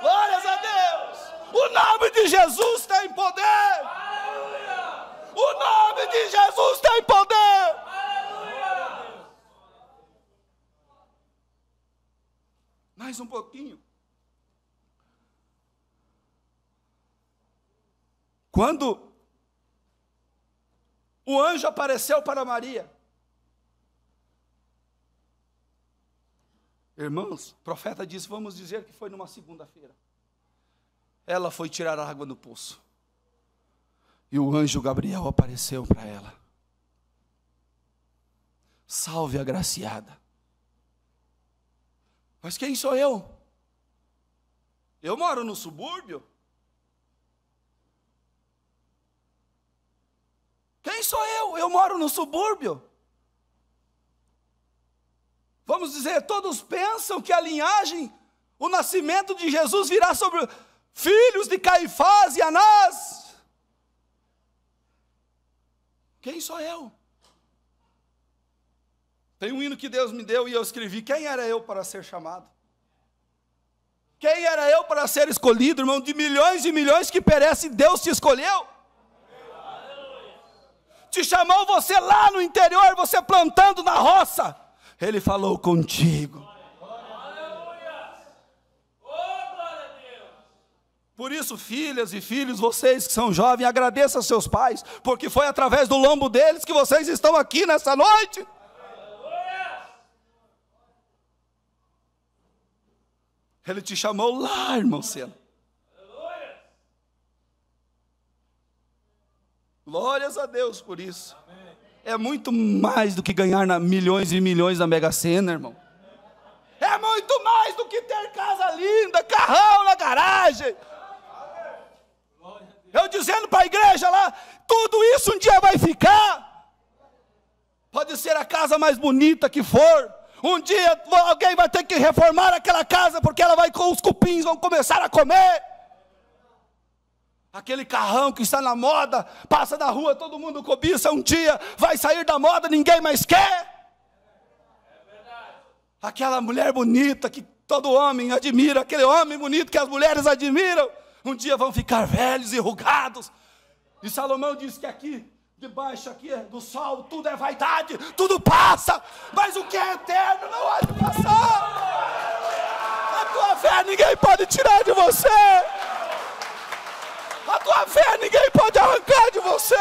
Glórias a Deus! O nome de Jesus tem poder! O nome de Jesus tem poder! Mais um pouquinho. Quando o anjo apareceu para Maria, irmãos, o profeta disse, vamos dizer que foi numa segunda-feira, ela foi tirar a água do poço, e o anjo Gabriel apareceu para ela. Salve a agraciada. Mas quem sou eu? Eu moro no subúrbio? Quem sou eu? Eu moro no subúrbio. Vamos dizer, todos pensam que a linhagem, o nascimento de Jesus virá sobre filhos de Caifás e Anás. Quem sou eu? Tem um hino que Deus me deu e eu escrevi: quem era eu para ser chamado? Quem era eu para ser escolhido, irmão? De milhões e milhões que perecem, Deus te escolheu. Te chamou você lá no interior, você plantando na roça. Ele falou contigo. Por isso, filhas e filhos, vocês que são jovens, agradeçam a seus pais, porque foi através do lombo deles que vocês estão aqui nessa noite. Ele te chamou lá, irmão Sena. Glórias a Deus por isso. É muito mais do que ganhar milhões e milhões na Mega Sena, irmão. É muito mais do que ter casa linda, carrão na garagem. Eu dizendo para a igreja lá, tudo isso um dia vai ficar. Pode ser a casa mais bonita que for, um dia alguém vai ter que reformar aquela casa, porque os cupins vão começar a comer. Aquele carrão que está na moda, passa na rua, todo mundo cobiça, um dia vai sair da moda, ninguém mais quer. Aquela mulher bonita que todo homem admira, aquele homem bonito que as mulheres admiram, um dia vão ficar velhos e rugados. E Salomão diz que aqui, debaixo aqui do sol, tudo é vaidade, tudo passa, mas o que é eterno não há de passar. A tua fé ninguém pode tirar de você. A tua fé ninguém pode arrancar de você.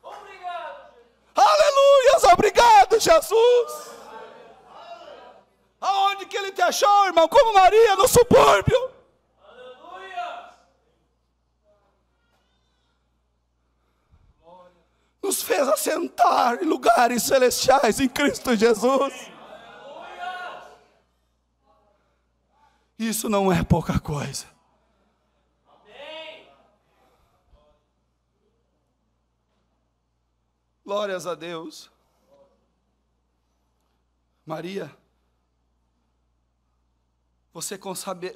Obrigado. Aleluias, obrigado, Jesus. Aonde que ele te achou, irmão? Como Maria, no subúrbio. Aleluia. Nos fez assentar em lugares celestiais em Cristo Jesus. Aleluia. Isso não é pouca coisa. Amém. Glórias a Deus. Maria, você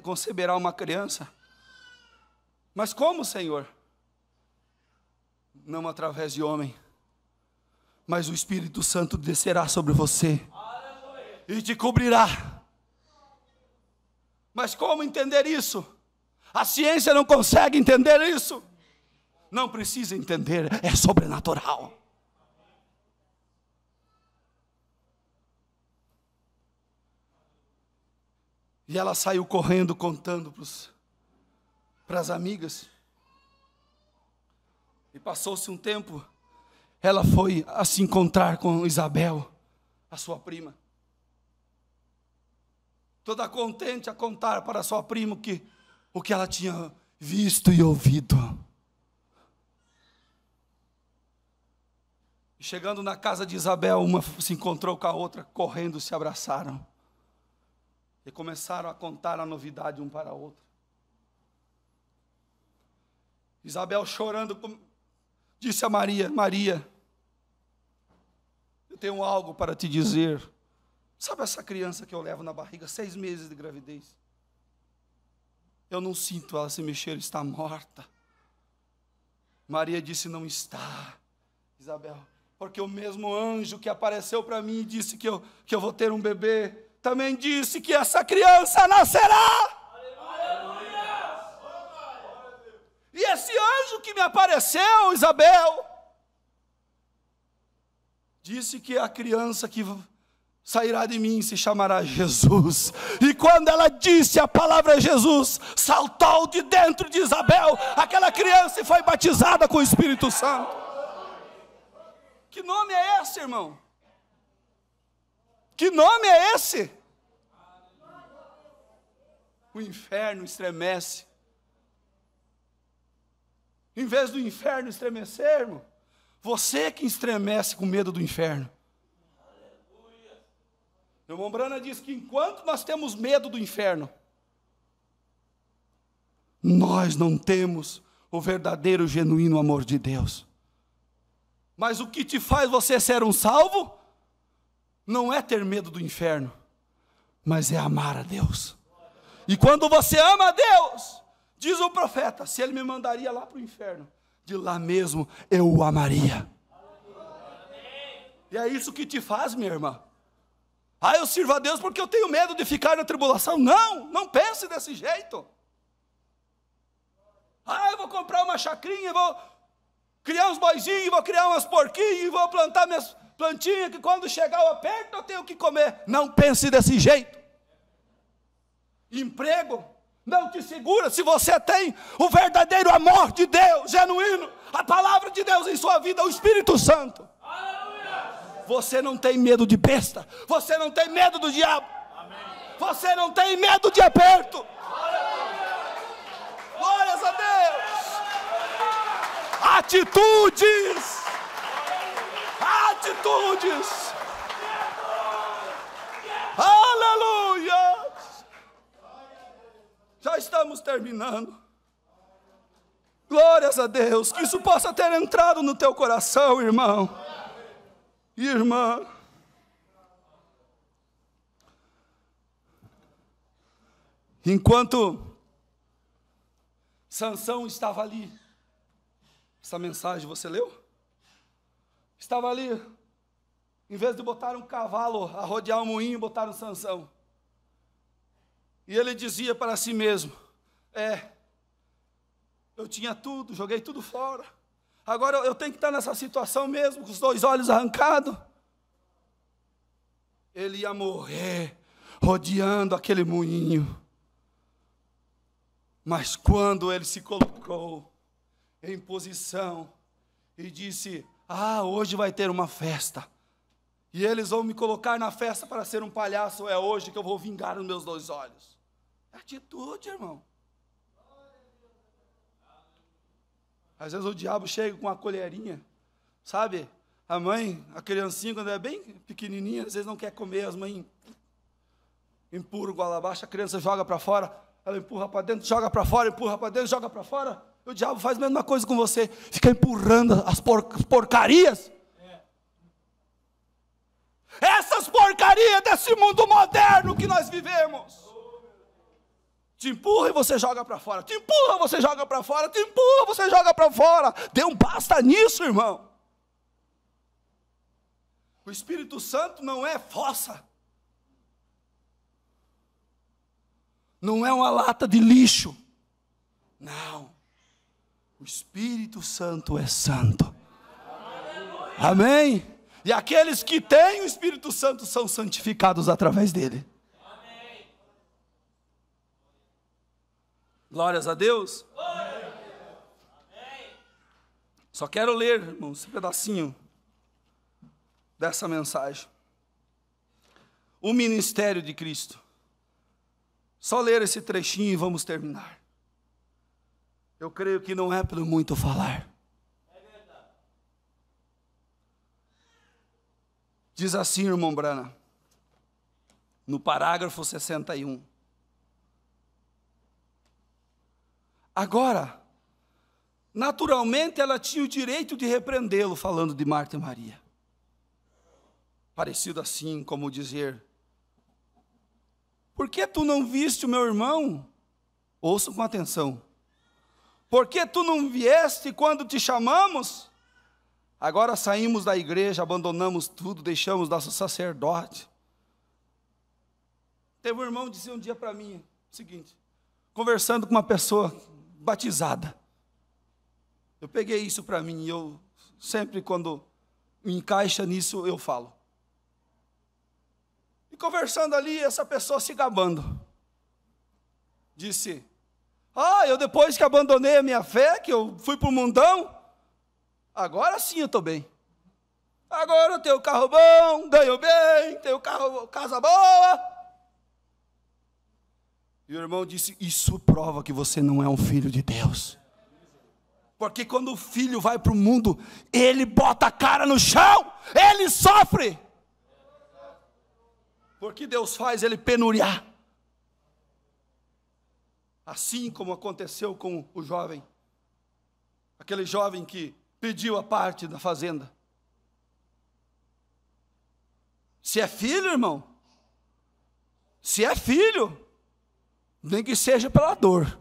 conceberá uma criança. Mas como, Senhor? Não através de homem, mas o Espírito Santo descerá sobre você e te cobrirá. Mas como entender isso? A ciência não consegue entender isso. Não precisa entender, é sobrenatural. E ela saiu correndo, contando para as amigas. E passou-se um tempo, ela foi a se encontrar com Isabel, a sua prima. Toda contente a contar para sua prima o que ela tinha visto e ouvido. E chegando na casa de Isabel, uma se encontrou com a outra, correndo, se abraçaram. E começaram a contar a novidade um para a outra. Isabel chorando, disse a Maria: Maria, eu tenho algo para te dizer. Sabe essa criança que eu levo na barriga, 6 meses de gravidez? Eu não sinto ela se mexer, está morta. Maria disse: não está, Isabel, porque o mesmo anjo que apareceu para mim e disse que eu vou ter um bebê, também disse que essa criança nascerá. Aleluia. E esse anjo que me apareceu, Isabel, disse que a criança que sairá de mim se chamará Jesus. E quando ela disse a palavra Jesus, saltou de dentro de Isabel aquela criança e foi batizada com o Espírito Santo. Que nome é esse, irmão? Que nome é esse? O inferno estremece. Em vez do inferno estremecer, irmão, você que estremece com medo do inferno. O irmão Brana diz que enquanto nós temos medo do inferno, nós não temos o verdadeiro, genuíno amor de Deus. Mas o que te faz você ser um salvo não é ter medo do inferno, mas é amar a Deus. E quando você ama a Deus, diz o profeta, se ele me mandaria lá para o inferno, de lá mesmo eu o amaria. E é isso que te faz, minha irmã. Ah, eu sirvo a Deus porque eu tenho medo de ficar na tribulação. Não, não pense desse jeito. Ah, eu vou comprar uma chacrinha, vou criar uns boizinhos, vou criar umas porquinhas, vou plantar minhas plantinhas, que quando chegar o aperto eu tenho que comer. Não pense desse jeito. Emprego não te segura se você tem o verdadeiro amor de Deus, genuíno, a palavra de Deus em sua vida, o Espírito Santo. Aleluia. Você não tem medo de besta, você não tem medo do diabo. Amém. Você não tem medo de aperto. Aleluia. Glórias a Deus. Atitudes. Atitudes. Aleluia. Já estamos terminando. Glórias a Deus, que isso possa ter entrado no teu coração, irmão. Irmã. Enquanto Sansão estava ali, essa mensagem você leu? Estava ali, em vez de botar um cavalo a rodear um moinho, botaram Sansão. E ele dizia para si mesmo, eu tinha tudo, joguei tudo fora. Agora eu tenho que estar nessa situação mesmo, com os 2 olhos arrancados. Ele ia morrer rodeando aquele moinho. Mas quando ele se colocou em posição e disse, hoje vai ter uma festa, e eles vão me colocar na festa para ser um palhaço, é hoje que eu vou vingar os meus 2 olhos. É atitude, irmão. Às vezes o diabo chega com uma colherinha, sabe? A mãe, a criancinha, quando é bem pequenininha, às vezes não quer comer, as mães empurram o goela abaixo, a criança joga para fora, ela empurra para dentro, joga para fora, empurra para dentro, joga para fora. O diabo faz a mesma coisa com você, fica empurrando as porcarias. Essas porcarias desse mundo moderno que nós vivemos. Te empurra e você joga para fora, te empurra, você joga para fora, te empurra, você joga para fora. Dê um basta nisso, irmão. O Espírito Santo não é fossa. Não é uma lata de lixo. Não. O Espírito Santo é santo. Amém? E aqueles que têm o Espírito Santo são santificados através dele. Glórias a Deus. Só quero ler, irmão, esse pedacinho dessa mensagem. O ministério de Cristo. Só ler esse trechinho e vamos terminar. Eu creio que não é pelo muito falar. Diz assim, irmão Brana, no parágrafo 61. Agora, naturalmente ela tinha o direito de repreendê-lo, falando de Marta e Maria. Parecido assim, como dizer, por que tu não viste o meu irmão? Ouça com atenção. Por que tu não vieste quando te chamamos? Agora saímos da igreja, abandonamos tudo, deixamos nosso sacerdote. Teve um irmão que disse um dia para mim o seguinte, conversando com uma pessoa batizada. Eu peguei isso para mim e eu sempre quando me encaixa nisso eu falo. E conversando ali, essa pessoa se gabando. Disse, eu depois que abandonei a minha fé, que eu fui para o mundão, agora sim eu estou bem. Agora eu tenho carro bom, ganho bem, tenho casa boa. E o irmão disse, isso prova que você não é um filho de Deus. Porque quando o filho vai para o mundo, ele bota a cara no chão, ele sofre. Porque Deus faz ele penuriar. Assim como aconteceu com o jovem. Aquele jovem que pediu a parte da fazenda. Se é filho, irmão, se é filho, nem que seja pela dor,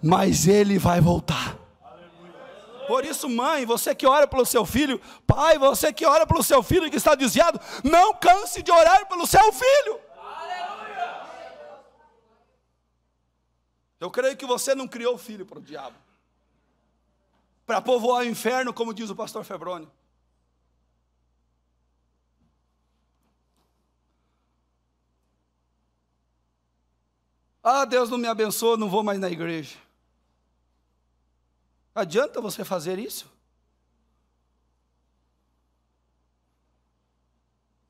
mas ele vai voltar. Por isso, mãe, você que ora pelo seu filho, pai, você que ora pelo seu filho que está desviado, não canse de orar pelo seu filho. Eu creio que você não criou filho para o diabo, para povoar o inferno, como diz o pastor Febrônio. Deus não me abençoa, não vou mais na igreja. Adianta você fazer isso?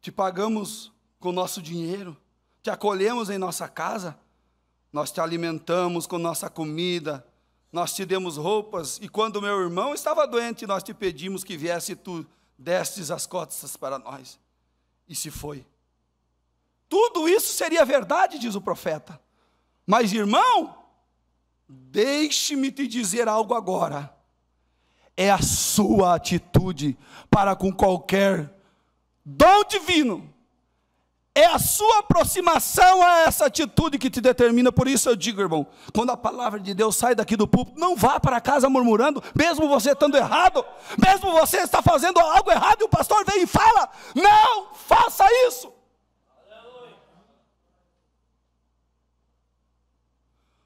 Te pagamos com nosso dinheiro, te acolhemos em nossa casa, nós te alimentamos com nossa comida, nós te demos roupas, e quando meu irmão estava doente, nós te pedimos que viesse e tu destes as costas para nós. E se foi. Tudo isso seria verdade, diz o profeta. Mas irmão, Deixe-me te dizer algo agora. É a sua atitude para com qualquer dom divino. É a sua aproximação a essa atitude que te determina. Por isso eu digo, irmão, quando a palavra de Deus sai daqui do púlpito, não vá para casa murmurando, mesmo você estando errado, mesmo você está fazendo algo errado e o pastor vem e fala, não faça isso.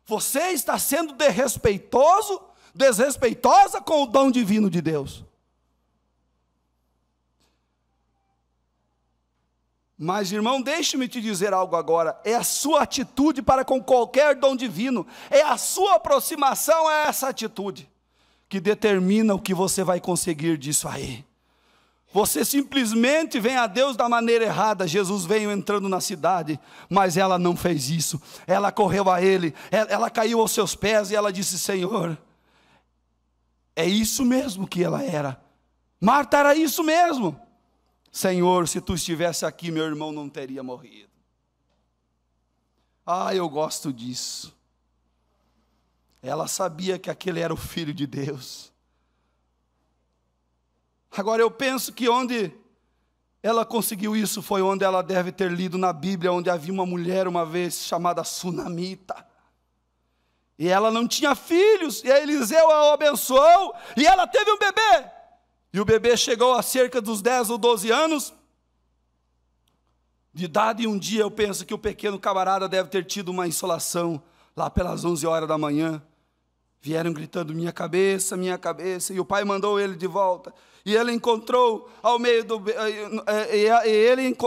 Você está sendo desrespeitosa com o dom divino de Deus. Mas, irmão, deixe-me te dizer algo agora. É a sua atitude para com qualquer dom divino. É a sua aproximação a essa atitude que determina o que você vai conseguir disso aí. Você simplesmente vem a Deus da maneira errada. Jesus veio entrando na cidade, mas ela não fez isso. Ela correu a Ele, ela caiu aos seus pés e ela disse, Senhor, é isso mesmo que ela era. Marta era isso mesmo. Senhor, se tu estivesse aqui, meu irmão não teria morrido. Ah, eu gosto disso. Ela sabia que aquele era o Filho de Deus. Agora eu penso que onde ela conseguiu isso foi onde ela deve ter lido na Bíblia, onde havia uma mulher uma vez chamada Sunamita. E ela não tinha filhos, e a Eliseu a abençoou, e ela teve um bebê. E o bebê chegou a cerca dos 10 ou 12 anos de idade, e um dia eu penso que o pequeno camarada deve ter tido uma insolação, lá pelas 11 horas da manhã. Vieram gritando, minha cabeça, e o pai mandou ele de volta. E ele encontrou ao meio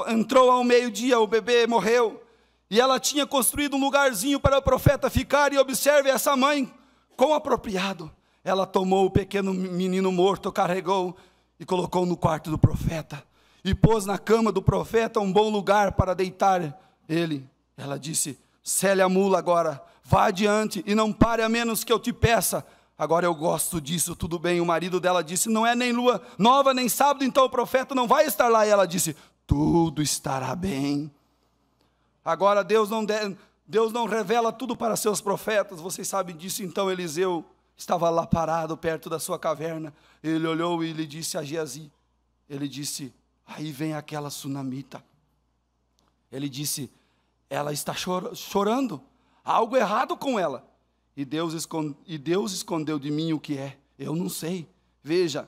entrou ao meio-dia, o bebê morreu. E ela tinha construído um lugarzinho para o profeta ficar, e observe essa mãe, quão apropriado. Ela tomou o pequeno menino morto, carregou e colocou no quarto do profeta. E pôs na cama do profeta um bom lugar para deitar ele. Ela disse, sele a mula agora, vá adiante e não pare a menos que eu te peça. Agora eu gosto disso, tudo bem. O marido dela disse, não é nem lua nova, nem sábado, então o profeta não vai estar lá. E ela disse, tudo estará bem. Agora Deus não revela tudo para seus profetas, vocês sabem disso. Então Eliseu estava lá parado perto da sua caverna. Ele olhou e lhe disse a Geazi, ele disse, aí vem aquela sunamita. Ele disse, ela está chorando, há algo errado com ela. E Deus escondeu de mim o que é, eu não sei. Veja,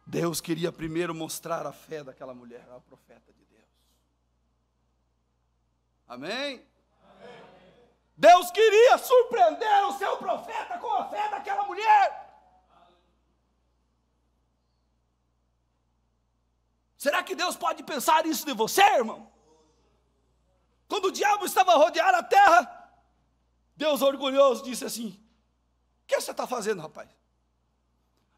Deus queria primeiro mostrar a fé daquela mulher, ao profeta de Deus. Amém? Deus queria surpreender o seu profeta com a fé daquela mulher. Será que Deus pode pensar isso de você, irmão? Quando o diabo estava a rodear a terra, Deus orgulhoso disse assim, o que você está fazendo, rapaz?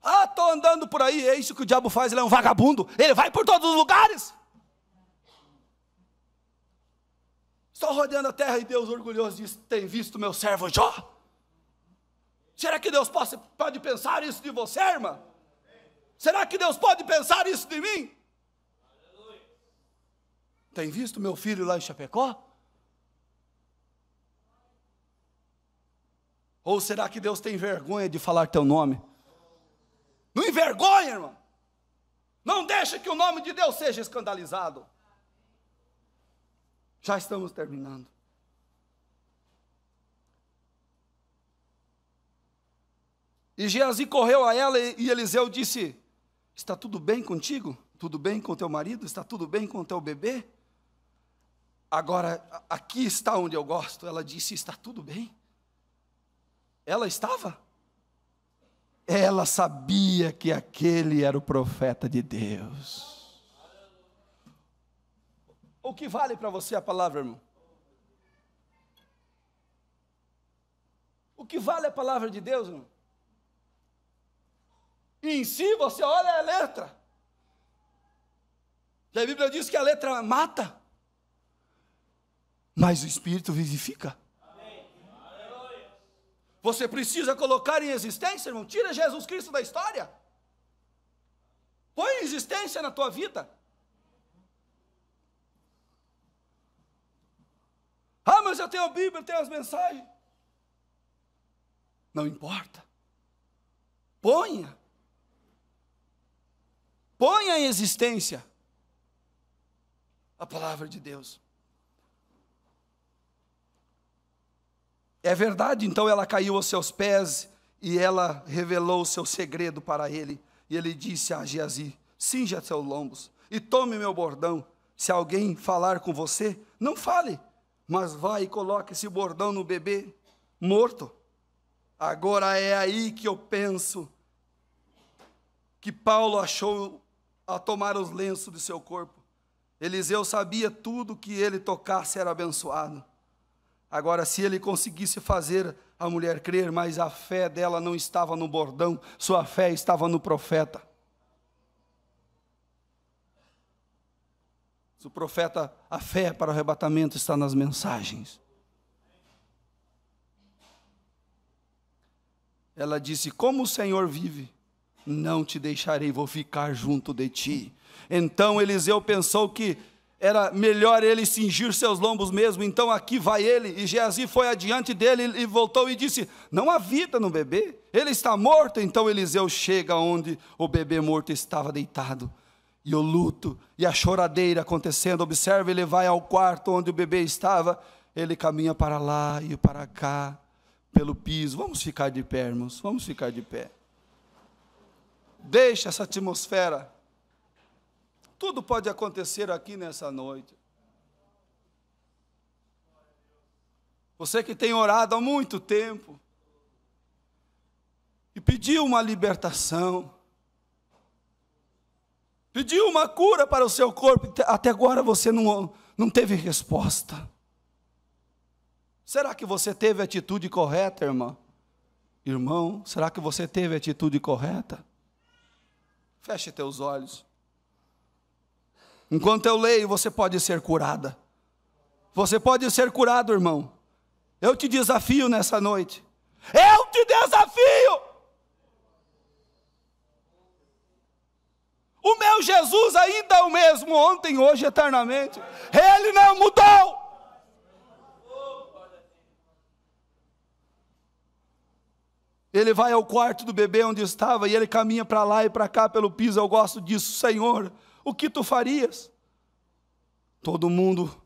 Ah, estou andando por aí, é isso que o diabo faz, ele é um vagabundo, ele vai por todos os lugares. Estou rodeando a terra e Deus orgulhoso diz, tem visto meu servo Jó? Será que Deus pode pensar isso de você, irmã? Será que Deus pode pensar isso de mim? Tem visto meu filho lá em Chapecó? Ou será que Deus tem vergonha de falar teu nome? Não envergonha, irmão. Não deixa que o nome de Deus seja escandalizado. Já estamos terminando. E Geazi correu a ela e Eliseu disse, está tudo bem contigo? Tudo bem com teu marido? Está tudo bem com teu bebê? Agora, aqui está onde eu gosto. Ela disse, está tudo bem. Ela estava? Ela sabia que aquele era o profeta de Deus. O que vale para você a palavra, irmão? O que vale a palavra de Deus, irmão? E em si você olha a letra. E a Bíblia diz que a letra mata, mas o Espírito vivifica. Você precisa colocar em existência, irmão. Tira Jesus Cristo da história. Põe em existência na tua vida. Ah, mas eu tenho a Bíblia, eu tenho as mensagens. Não importa. Ponha. Ponha em existência a palavra de Deus. É verdade, então ela caiu aos seus pés e ela revelou o seu segredo para ele. E ele disse a Geazi: cinja seus lombos e tome meu bordão. Se alguém falar com você, não fale, mas vá e coloque esse bordão no bebê morto. Agora é aí que eu penso que Paulo achou a tomar os lenços de seu corpo. Eliseu sabia tudo que ele tocasse era abençoado. Agora, se ele conseguisse fazer a mulher crer, mas a fé dela não estava no bordão, sua fé estava no profeta. O profeta, a fé para o arrebatamento está nas mensagens. Ela disse: como o Senhor vive, não te deixarei, vou ficar junto de ti. Então Eliseu pensou que era melhor ele cingir seus lombos mesmo. Então aqui vai ele, e Geazi foi adiante dele e voltou e disse: não há vida no bebê, ele está morto. Então Eliseu chega onde o bebê morto estava deitado, e o luto e a choradeira acontecendo. Observe, ele vai ao quarto onde o bebê estava, ele caminha para lá e para cá, pelo piso. Vamos ficar de pé, irmãos, vamos ficar de pé. Deixa essa atmosfera. Tudo pode acontecer aqui nessa noite. Você que tem orado há muito tempo e pediu uma libertação, pediu uma cura para o seu corpo, até agora você não teve resposta. Será que você teve a atitude correta, irmã? Irmão, será que você teve a atitude correta? Feche teus olhos. Enquanto eu leio, você pode ser curada. Você pode ser curado, irmão. Eu te desafio nessa noite. Eu te desafio. O meu Jesus ainda é o mesmo, ontem, hoje, eternamente. Ele não mudou. Ele vai ao quarto do bebê onde estava, e ele caminha para lá e para cá pelo piso. Eu gosto disso. Senhor, o que tu farias? Todo mundo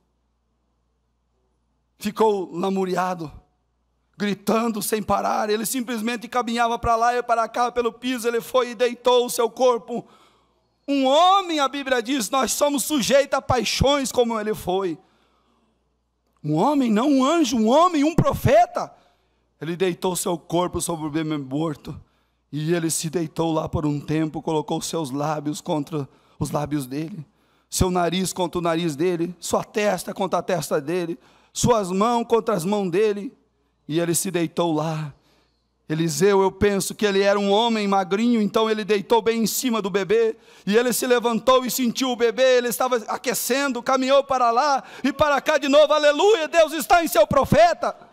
ficou lamuriado, gritando sem parar. Ele simplesmente caminhava para lá e para cá pelo piso. Ele foi e deitou o seu corpo. Um homem, a Bíblia diz, nós somos sujeitos a paixões como ele foi. Um homem, não um anjo, um homem, um profeta. Ele deitou seu corpo sobre o bebê morto, e ele se deitou lá por um tempo, colocou seus lábios contra os lábios dele, seu nariz contra o nariz dele, sua testa contra a testa dele, suas mãos contra as mãos dele, e ele se deitou lá. Eliseu, eu penso que ele era um homem magrinho, então ele deitou bem em cima do bebê, e ele se levantou e sentiu o bebê, ele estava aquecendo, caminhou para lá e para cá de novo. Aleluia, Deus está em seu profeta.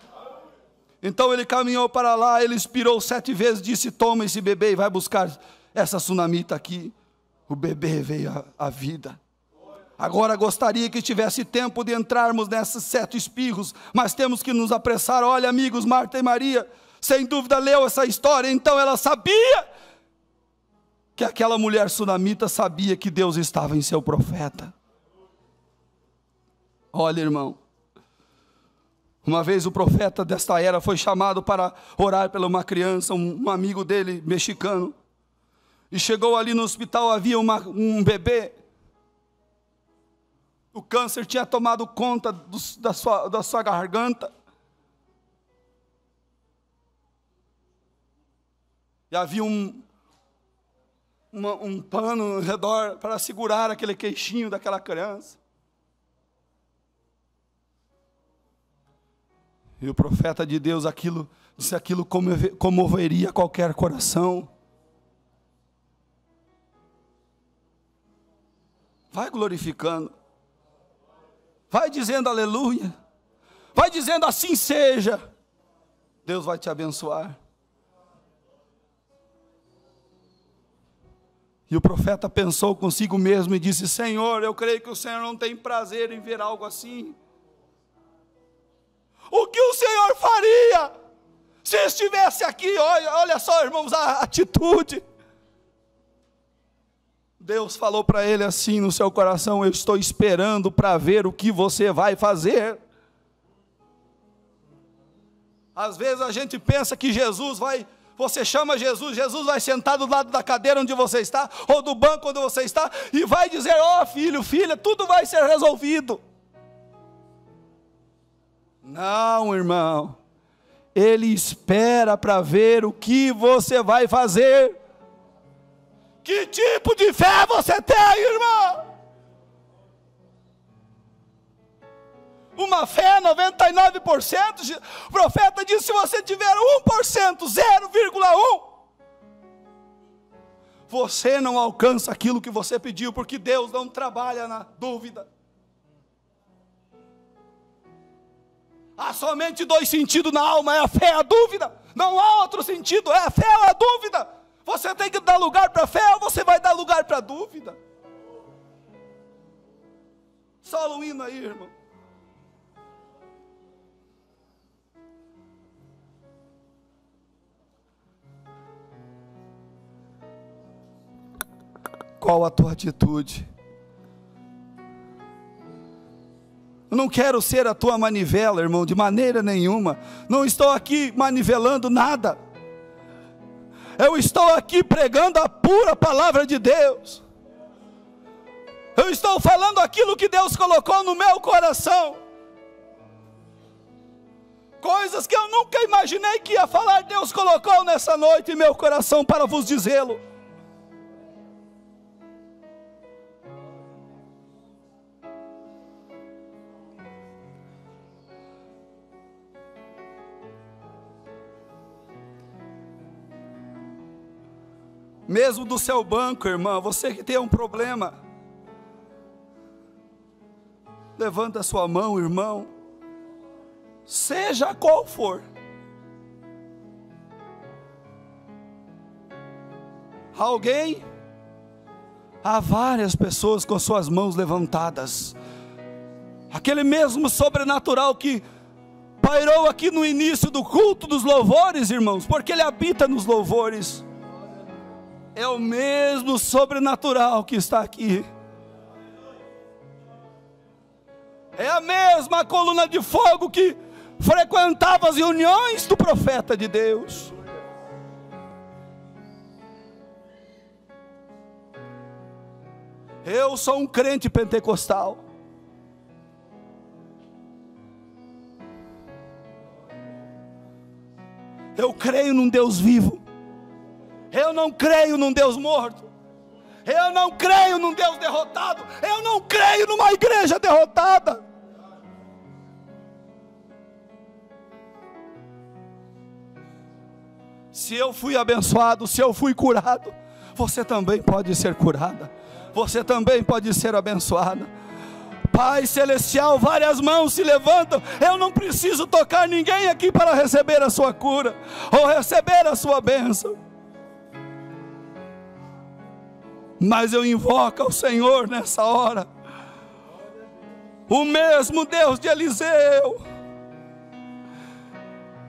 Então ele caminhou para lá, ele expirou 7 vezes, disse: toma esse bebê e vai buscar essa sunamita aqui. O bebê veio à vida. Agora gostaria que tivesse tempo de entrarmos nesses 7 espirros, mas temos que nos apressar. Olha, amigos, Marta e Maria, sem dúvida leu essa história, então ela sabia que aquela mulher sunamita sabia que Deus estava em seu profeta. Olha, irmão, uma vez o profeta desta era foi chamado para orar pela uma criança, um amigo dele, mexicano. E chegou ali no hospital, havia um bebê. O câncer tinha tomado conta da sua garganta. E havia um pano ao redor para segurar aquele queixinho daquela criança. E o profeta de Deus, disse aquilo comoveria qualquer coração. Vai glorificando. Vai dizendo aleluia. Vai dizendo assim seja. Deus vai te abençoar. E o profeta pensou consigo mesmo e disse: Senhor, eu creio que o Senhor não tem prazer em ver algo assim. O que o Senhor faria Se estivesse aqui, olha só, irmãos, a atitude. Deus falou para ele assim no seu coração: eu estou esperando para ver o que você vai fazer. Às vezes a gente pensa que Jesus vai, você chama Jesus, Jesus vai sentar do lado da cadeira onde você está, ou do banco onde você está, e vai dizer: ó filho, filha, tudo vai ser resolvido. Não, irmão. Ele espera para ver o que você vai fazer. Que tipo de fé você tem, irmão? Uma fé 99%, o profeta disse: se você tiver 1%, 0,1%, você não alcança aquilo que você pediu, porque Deus não trabalha na dúvida. Há somente dois sentidos na alma: é a fé e a dúvida. Não há outro sentido, é a fé ou a dúvida. Você tem que dar lugar para a fé, ou você vai dar lugar para a dúvida. Só o hino aí, irmão. Qual a tua atitude? Eu não quero ser a tua manivela, irmão, de maneira nenhuma. Não estou aqui manivelando nada. Eu estou aqui pregando a pura palavra de Deus. Eu estou falando aquilo que Deus colocou no meu coração. Coisas que eu nunca imaginei que ia falar, Deus colocou nessa noite em meu coração para vos dizê-lo. Mesmo do seu banco, irmão, você que tem um problema, levanta a sua mão, irmão, seja qual for. Alguém? Há várias pessoas com suas mãos levantadas. Aquele mesmo sobrenatural que pairou aqui no início do culto dos louvores, irmãos, porque Ele habita nos louvores. É o mesmo sobrenatural que está aqui. É a mesma coluna de fogo que frequentava as reuniões do profeta de Deus. Eu sou um crente pentecostal. Eu creio num Deus vivo. Eu não creio num Deus morto. Eu não creio num Deus derrotado. Eu não creio numa igreja derrotada. Se eu fui abençoado, se eu fui curado, você também pode ser curada. Você também pode ser abençoada. Pai Celestial, várias mãos se levantam. Eu não preciso tocar ninguém aqui para receber a sua cura ou receber a sua bênção. Mas eu invoco ao Senhor nessa hora, o mesmo Deus de Eliseu,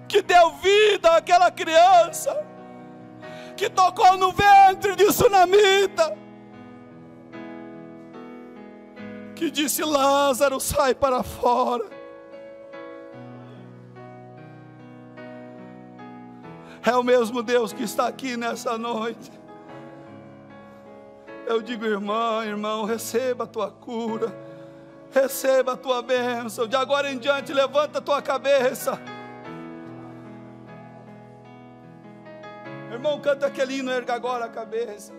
que deu vida àquela criança, que tocou no ventre de Sunamita, que disse: Lázaro, sai para fora. É o mesmo Deus que está aqui nessa noite. Eu digo: irmão, receba a tua cura, receba a tua bênção. De agora em diante, levanta a tua cabeça. Irmão, canta aquele hino, erga agora a cabeça.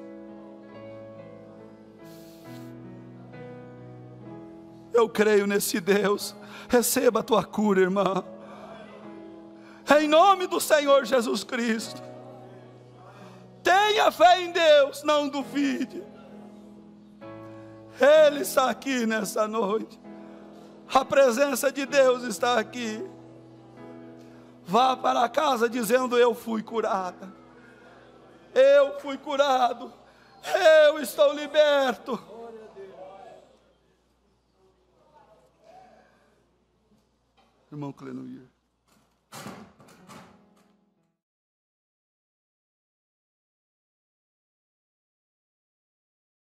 Eu creio nesse Deus. Receba a tua cura, irmão. Em nome do Senhor Jesus Cristo. Tenha fé em Deus, não duvide. Ele está aqui nessa noite. A presença de Deus está aqui. Vá para casa dizendo: eu fui curada. Eu fui curado. Eu estou liberto. Irmão Clenoir.